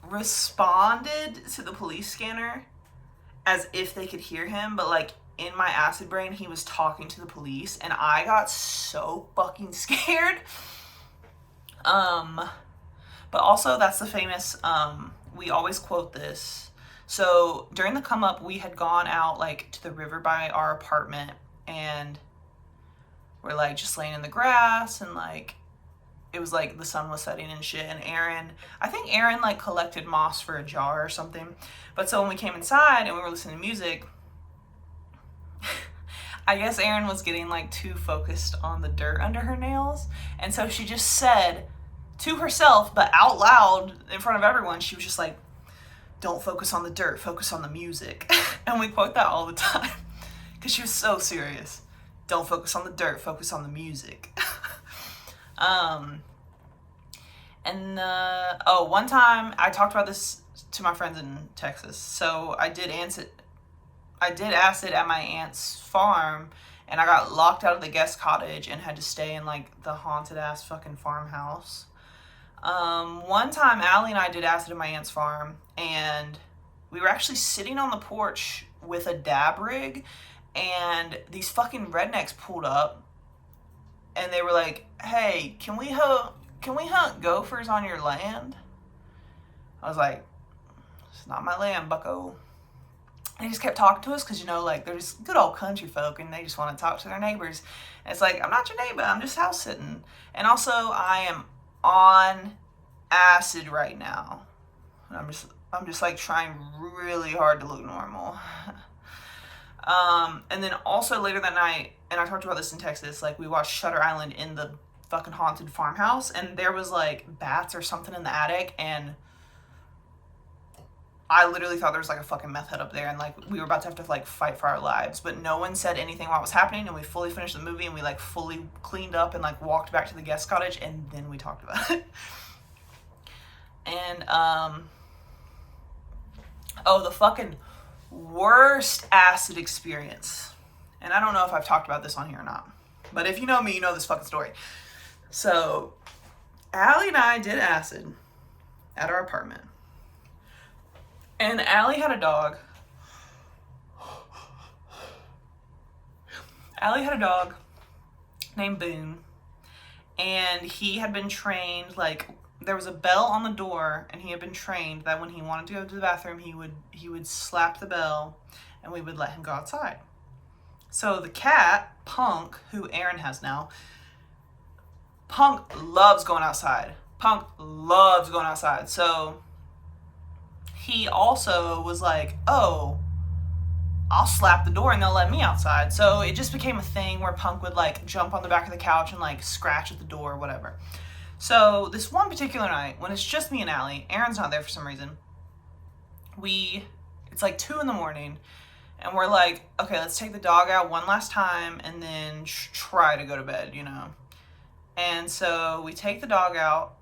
responded to the police scanner as if they could hear him, but like in my acid brain, he was talking to the police, and I got so fucking scared. But also that's the famous, we always quote this. So during the come up, we had gone out like to the river by our apartment, and we're like just laying in the grass, and like it was like the sun was setting and shit. And I think Aaron like collected moss for a jar or something. But so when we came inside and we were listening to music, I guess Erin was getting like too focused on the dirt under her nails. And so she just said to herself, but out loud in front of everyone, she was just like, don't focus on the dirt, focus on the music. And we quote that all the time because she was so serious. Don't focus on the dirt, focus on the music. One time I talked about this to my friends in Texas. So I did acid at my aunt's farm, and I got locked out of the guest cottage and had to stay in like the haunted ass fucking farmhouse. One time Allie and I did acid at my aunt's farm, and we were actually sitting on the porch with a dab rig, and these fucking rednecks pulled up, and they were like, hey, can we hunt gophers on your land? I was like, it's not my land, bucko. And they just kept talking to us because, you know, like, they're just good old country folk, and they just want to talk to their neighbors. And it's like, I'm not your neighbor, I'm just house sitting. And also, I am on acid right now. And I'm just like trying really hard to look normal. And then also later that night, and I talked about this in Texas, like we watched Shutter Island in the fucking haunted farmhouse, and there was like bats or something in the attic, and I literally thought there was like a fucking meth head up there, and like we were about to have to like fight for our lives, but no one said anything while it was happening, and we fully finished the movie, and we like fully cleaned up and like walked back to the guest cottage, and then we talked about it. And oh, the fucking worst acid experience. And I don't know if I've talked about this on here or not, but if you know me, you know this fucking story. So Allie and I did acid at our apartment. And Allie had a dog. Allie had a dog named Boone. And he had been trained, like, there was a bell on the door, and he had been trained that when he wanted to go to the bathroom, he would slap the bell, and we would let him go outside. So the cat, Punk, who Aaron has now, Punk loves going outside. Punk loves going outside. So he also was like, oh, I'll slap the door and they'll let me outside. So it just became a thing where Punk would like jump on the back of the couch and like scratch at the door or whatever. So this one particular night, when it's just me and Allie, Aaron's not there for some reason, it's like 2 a.m, and we're like, okay, let's take the dog out one last time and then try to go to bed, you know? And so we take the dog out,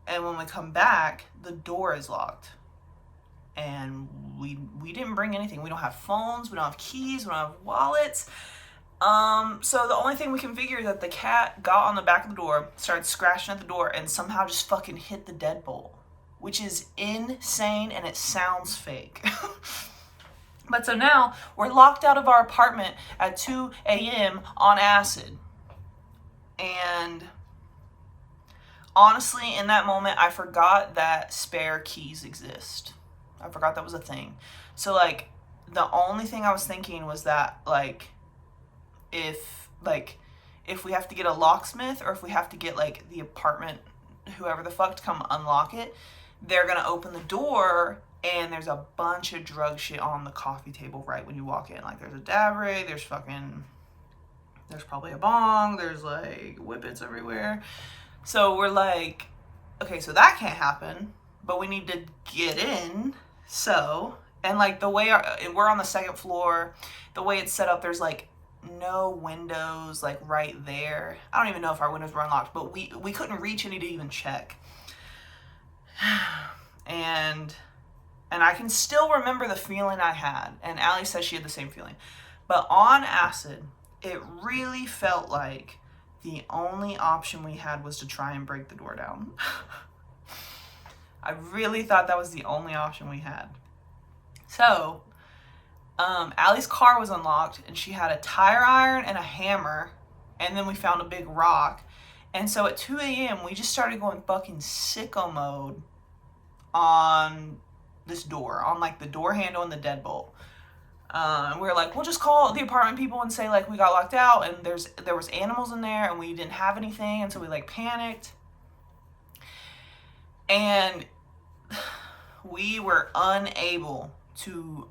and when we come back, the door is locked. And we didn't bring anything. We don't have phones, we don't have keys, we don't have wallets. So the only thing we can figure is that the cat got on the back of the door, started scratching at the door, and somehow just fucking hit the deadbolt, which is insane, and it sounds fake. But so now we're locked out of our apartment at 2 a.m. on acid. And honestly, in that moment, I forgot that spare keys exist. I forgot that was a thing. So, like, the only thing I was thinking was that, like, if we have to get a locksmith, or if we have to get, like, the apartment, whoever the fuck, to come unlock it, they're gonna open the door, and there's a bunch of drug shit on the coffee table right when you walk in. Like, there's a dab ray, there's probably a bong, there's, like, whippets everywhere. So we're like, okay, so that can't happen, but we need to get in. So, and like the way we're on the 2nd floor, the way it's set up, there's like no windows like right there. I don't even know if our windows were unlocked, but we couldn't reach any to even check. And I can still remember the feeling I had, and Allie says she had the same feeling. But on acid, it really felt like the only option we had was to try and break the door down. I really thought that was the only option we had. So, Allie's car was unlocked, and she had a tire iron and a hammer, and then we found a big rock. And so at 2 a.m, we just started going fucking sicko mode on this door, on like the door handle and the deadbolt. And we were like, we'll just call the apartment people and say like we got locked out, and there was animals in there, and we didn't have anything, and so we like panicked. And we were unable to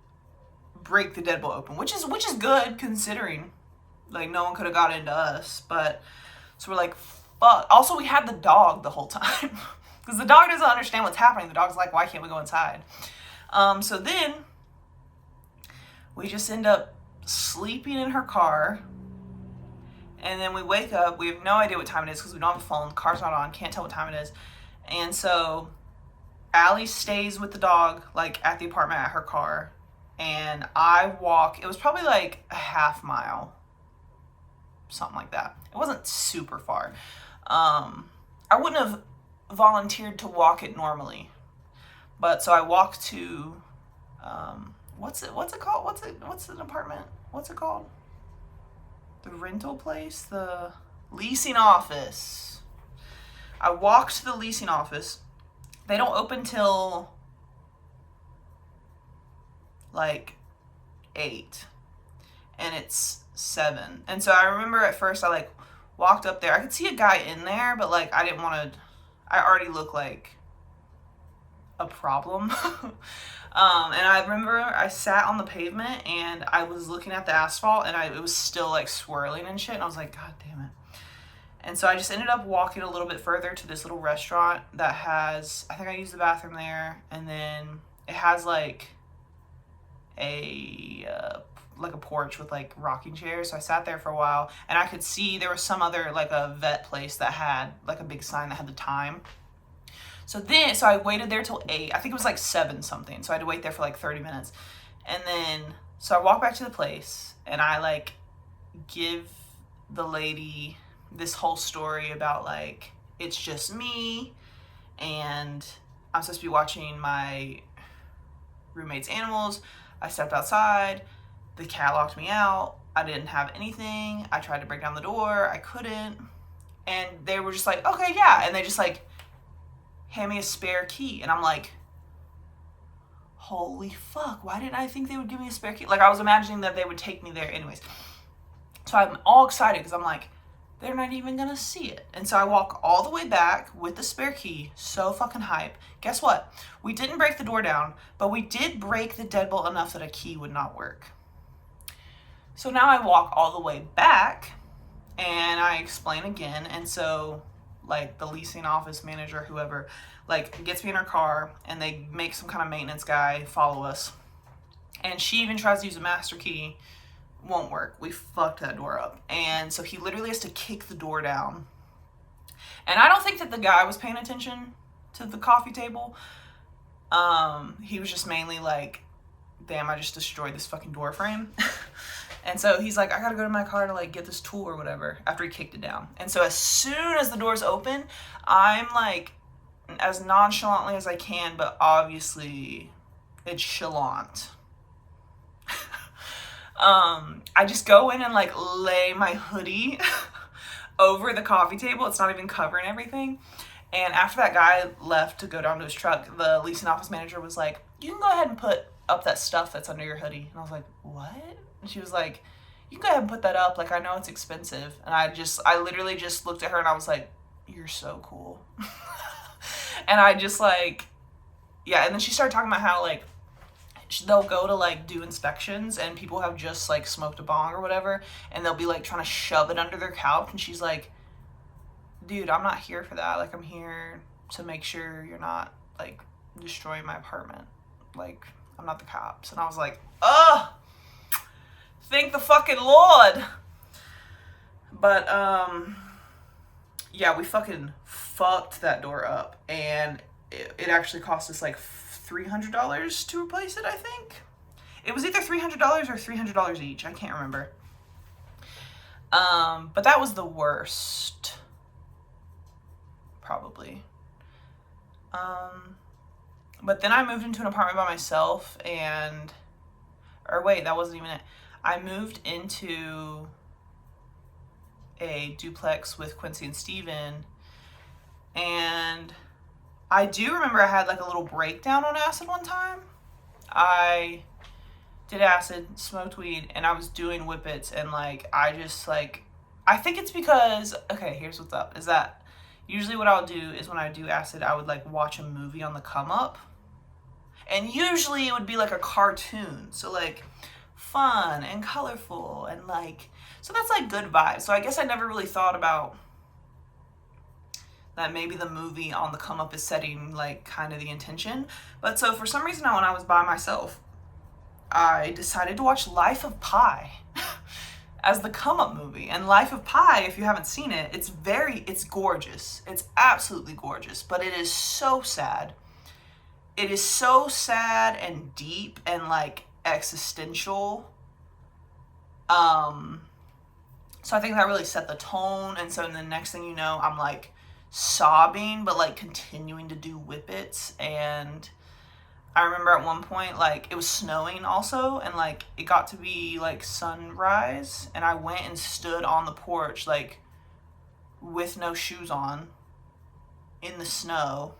break the deadbolt open, which is good considering like no one could have got into us. But so we're like, fuck. Also, we had the dog the whole time because the dog doesn't understand what's happening. The dog's like, why can't we go inside? So then we just end up sleeping in her car, and then we wake up. We have no idea what time it is because we don't have a phone. The car's not on. Can't tell what time it is. And so Allie stays with the dog, like, at the apartment at her car, and I walk. It was probably, like, a half mile, something like that. It wasn't super far. I wouldn't have volunteered to walk it normally, but so I walked to, what's it called? What's an apartment? What's it called? The rental place? The leasing office. I walked to the leasing office. They don't open till like 8, and it's 7. And so I remember at first I like walked up there. I could see a guy in there, but like I didn't want to. I already look like a problem. And I remember I sat on the pavement and I was looking at the asphalt and it was still like swirling and shit. And I was like, God damn it. And so I just ended up walking a little bit further to this little restaurant that has, I think I used the bathroom there. And then it has like a porch with like rocking chairs. So I sat there for a while and I could see there was some other like a vet place that had like a big sign that had the time. So I waited there till 8. I think it was like 7 something. So I had to wait there for like 30 minutes. And then, so I walk back to the place and I like give the lady this whole story about like, it's just me and I'm supposed to be watching my roommate's animals. I stepped outside. The cat locked me out. I didn't have anything. I tried to break down the door. I couldn't. And they were just like, okay, yeah. And they just like, hand me a spare key. And I'm like, holy fuck, why didn't I think they would give me a spare key? Like, I was imagining that they would take me there anyways. So I'm all excited because I'm like, they're not even gonna see it. And so I walk all the way back with the spare key, so fucking hype. Guess what? We didn't break the door down, but we did break the deadbolt enough that a key would not work. So now I walk all the way back and I explain again. And so like the leasing office manager, whoever, like gets me in her car and they make some kind of maintenance guy follow us. And she even tries to use a master key. Won't work. We fucked that door up. And so he literally has to kick the door down. And I don't think that the guy was paying attention to the coffee table. He was just mainly like, damn, I just destroyed this fucking door frame. And so he's like, I gotta go to my car to like get this tool or whatever after he kicked it down. And so as soon as the door's open, I'm like, as nonchalantly as I can, but obviously it's chalant. I just go in and like lay my hoodie over the coffee table. It's not even covering everything. And after that guy left to go down to his truck, the leasing office manager was like, you can go ahead and put up that stuff that's under your hoodie. And I was like, what? And she was like, you can go ahead and put that up. Like, I know it's expensive. And I literally just looked at her and I was like, you're so cool. And I just like, yeah. And then she started talking about how like, they'll go to like do inspections and people have just like smoked a bong or whatever. And they'll be like trying to shove it under their couch. And she's like, dude, I'm not here for that. Like, I'm here to make sure you're not like destroying my apartment. Like, I'm not the cops. And I was like, ugh, thank the fucking Lord. But, yeah, we fucking fucked that door up. And it actually cost us like $300 to replace it, I think. It was either $300 or $300 each. I can't remember. But that was the worst. Probably. But then I moved into an apartment by myself or wait, that wasn't even it. I moved into a duplex with Quincy and Steven, and I do remember I had like a little breakdown on acid one time. I did acid, smoked weed, and I was doing whippets, and like I think it's because, okay, here's what's up, is that usually what I'll do is when I do acid, I would like watch a movie on the come up. And usually it would be like a cartoon. So like fun and colorful and like, so that's like good vibes. So I guess I never really thought about that maybe the movie on the come up is setting like kind of the intention. But so for some reason when I was by myself, I decided to watch Life of Pi as the come up movie. And Life of Pi, if you haven't seen it, it's gorgeous. It's absolutely gorgeous, but it is so sad. It is so sad and deep and like existential. So I think that really set the tone. And so the next thing you know, I'm like sobbing, but like continuing to do whippets. And I remember at one point, like it was snowing also, and like it got to be like sunrise, and I went and stood on the porch like with no shoes on in the snow.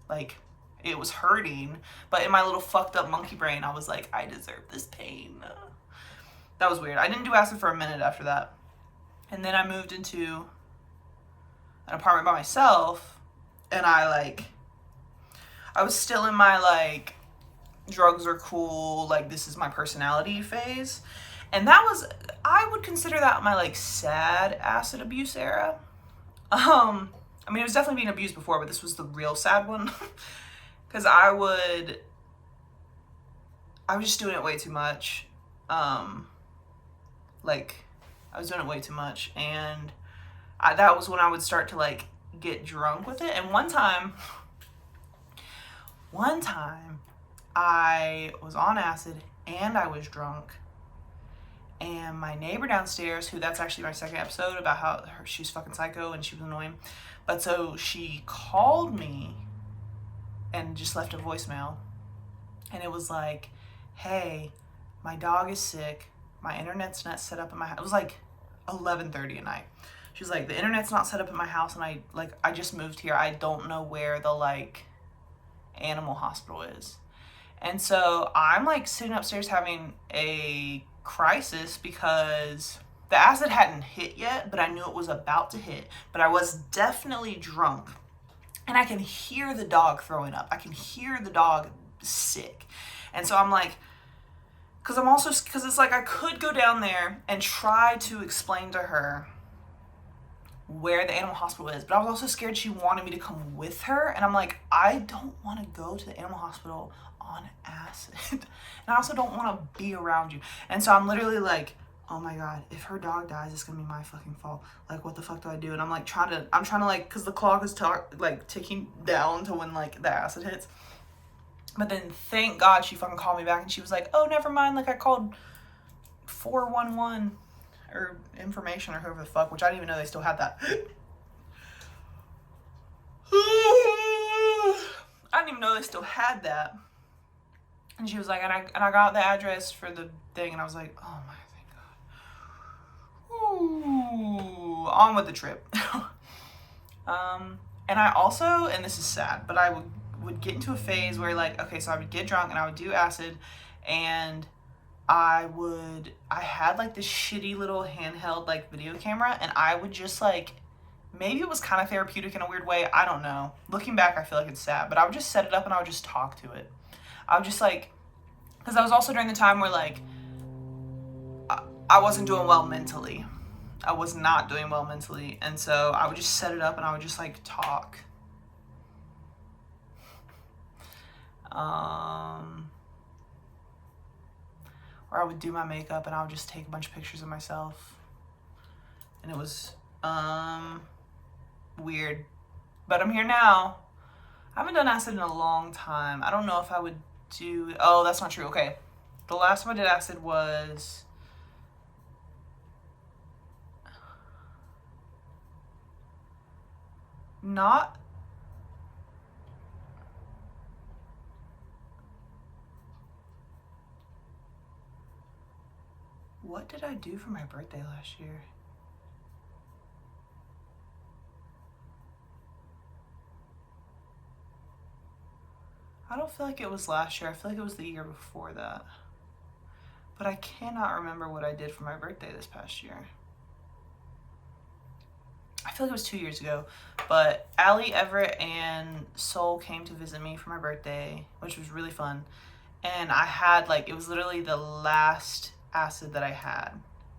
Like, it was hurting, but in my little fucked up monkey brain, I was like, I deserve this pain. That was weird. I didn't do acid for a minute after that. And then I moved into an apartment by myself, and I I was still in my like drugs are cool, like this is my personality phase. And that was, I would consider that my like sad acid abuse era. I mean, it was definitely being abused before, but this was the real sad one. Because I was just doing it way too much. Like, I was doing it way too much. And that was when I would start to like get drunk with it. And one time, I was on acid and I was drunk. And my neighbor downstairs, who that's actually my second episode about how she was fucking psycho and she was annoying. But so she called me and just left a voicemail. And it was like, hey, my dog is sick. My internet's not set up in my house. It was like 11:30 at night. She was like, the internet's not set up in my house and I just moved here. I don't know where the like animal hospital is. And so I'm like sitting upstairs having a crisis because the acid hadn't hit yet, but I knew it was about to hit. But I was definitely drunk. And I can hear the dog throwing up. I can hear the dog sick. And so I'm like, because it's like I could go down there and try to explain to her where the animal hospital is, but I was also scared she wanted me to come with her, and I'm like, I don't want to go to the animal hospital on acid, and I also don't want to be around you. And so I'm literally like, oh my god, if her dog dies, it's gonna be my fucking fault. Like, what the fuck do I do? And I'm like trying to like, because the clock is like ticking down to when like the acid hits. But then thank God she fucking called me back and she was like, oh, never mind, like I called 411 or information or whoever the fuck, which I didn't even know they still had that. I didn't even know they still had that. And she was like, and I got the address for the thing, and I was like, oh my, thank God. Ooh, on with the trip. And I also, and this is sad, but I would get into a phase where like, okay, so I would get drunk and I would do acid, and I had like this shitty little handheld like video camera, and I would just like, maybe it was kind of therapeutic in a weird way, I don't know. Looking back, I feel like it's sad, but I would just set it up and I would just talk to it. I would just like, because I was also during the time where like, I wasn't doing well mentally. I was not doing well mentally, and so I would just set it up and I would just like talk. Or I would do my makeup and I would just take a bunch of pictures of myself. And it was weird. But I'm here now. I haven't done acid in a long time. I don't know if I would do... Oh, that's not true. Okay. The last time I did acid was... not... What did I do for my birthday last year? I don't feel like it was last year. I feel like it was the year before that. But I cannot remember what I did for my birthday this past year. I feel like it was 2 years ago. But Allie, Everett, and Soul came to visit me for my birthday, which was really fun. And I had like, it was literally the last acid that I had,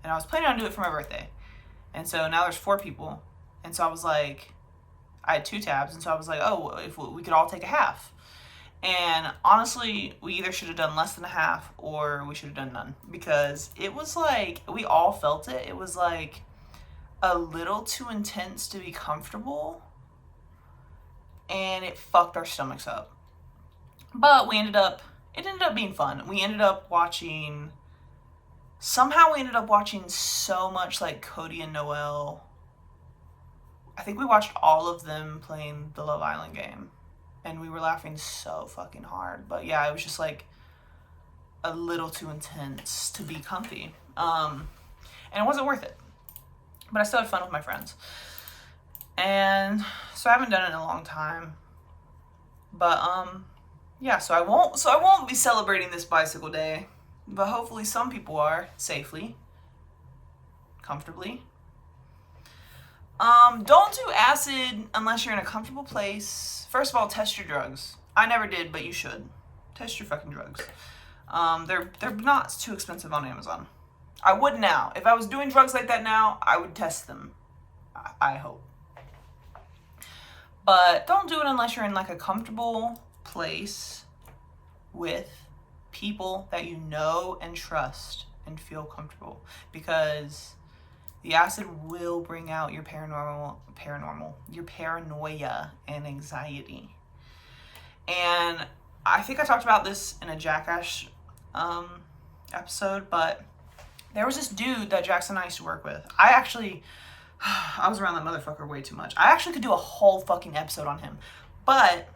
and I was planning on doing it for my birthday. And so now there's 4 people, and so I was like, I had 2 tabs, and so I was like, oh, if we could all take a half. And honestly, we either should have done less than a half or we should have done none, because it was like, we all felt it. It was like a little too intense to be comfortable, and it fucked our stomachs up. But it ended up being fun. We ended up watching so much like Cody and Noel. I think we watched all of them playing the Love Island game, and we were laughing so fucking hard. But yeah, it was just like a little too intense to be comfy. And it wasn't worth it. But I still had fun with my friends. And so I haven't done it in a long time. But yeah, so I won't be celebrating this bicycle day. But hopefully some people are, safely, comfortably. Don't do acid unless you're in a comfortable place. First of all, test your drugs. I never did, but you should. Test your fucking drugs. They're not too expensive on Amazon. I would now. If I was doing drugs like that now, I would test them. I hope. But don't do it unless you're in like a comfortable place with people that you know and trust and feel comfortable, because the acid will bring out your your paranoia and anxiety. And I think I talked about this in a Jackass episode, but there was this dude that Jackson and I used to work with. I was around that motherfucker way too much. I actually could do a whole fucking episode on him, but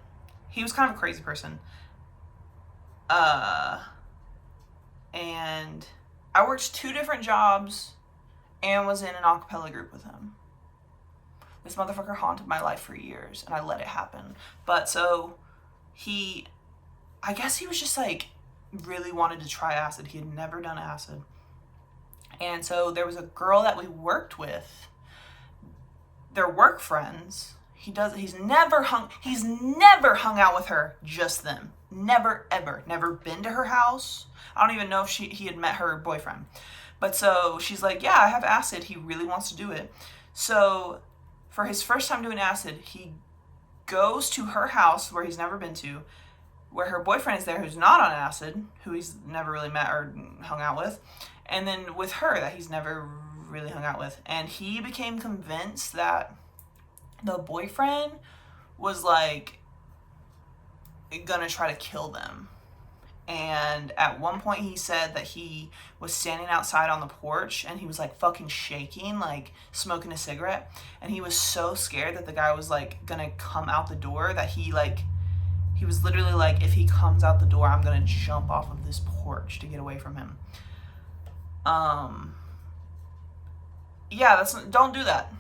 he was kind of a crazy person. And I worked 2 different jobs and was in an a cappella group with him. This motherfucker haunted my life for years, and I let it happen. But so I guess he was just like really wanted to try acid. He had never done acid. And so there was a girl that we worked with. They're work friends. He's never hung out with her, just them. Never, ever. Never been to her house. I don't even know if he had met her boyfriend. But so she's like, yeah, I have acid. He really wants to do it. So for his first time doing acid, he goes to her house where he's never been to, where her boyfriend is there who's not on acid, who he's never really met or hung out with, and then with her that he's never really hung out with. And he became convinced that the boyfriend was like gonna try to kill them. And at one point he said that he was standing outside on the porch and he was like fucking shaking, like smoking a cigarette, and he was so scared that the guy was like gonna come out the door that he was literally like, if he comes out the door, I'm gonna jump off of this porch to get away from him. Yeah, don't do that.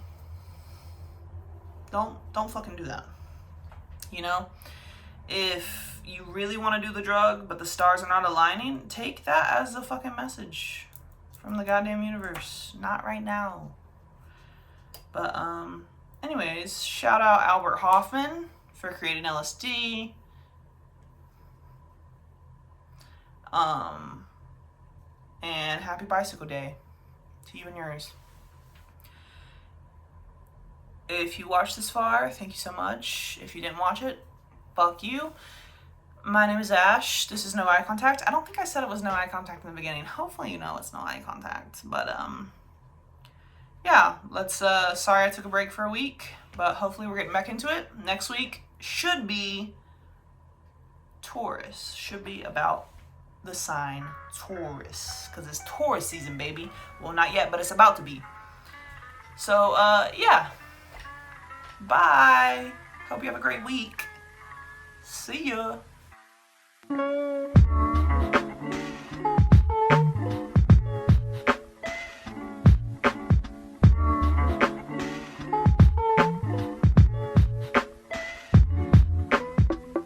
Don't fucking do that. You know? If you really want to do the drug, but the stars are not aligning, take that as a fucking message from the goddamn universe. Not right now. But, anyways, shout out Albert Hoffman for creating LSD. And happy Bicycle Day to you and yours. If you watched this far, thank you so much. If you didn't watch it, fuck you. My name is Ash. This is No Eye Contact. I don't think I said it was no eye contact in the beginning. Hopefully you know it's no eye contact. But, yeah, sorry I took a break for a week, but hopefully we're getting back into it. Next week should be Taurus. Should be about the sign Taurus, because it's Taurus season, baby. Well, not yet, but it's about to be. So, yeah. Bye. Hope you have a great week. See ya.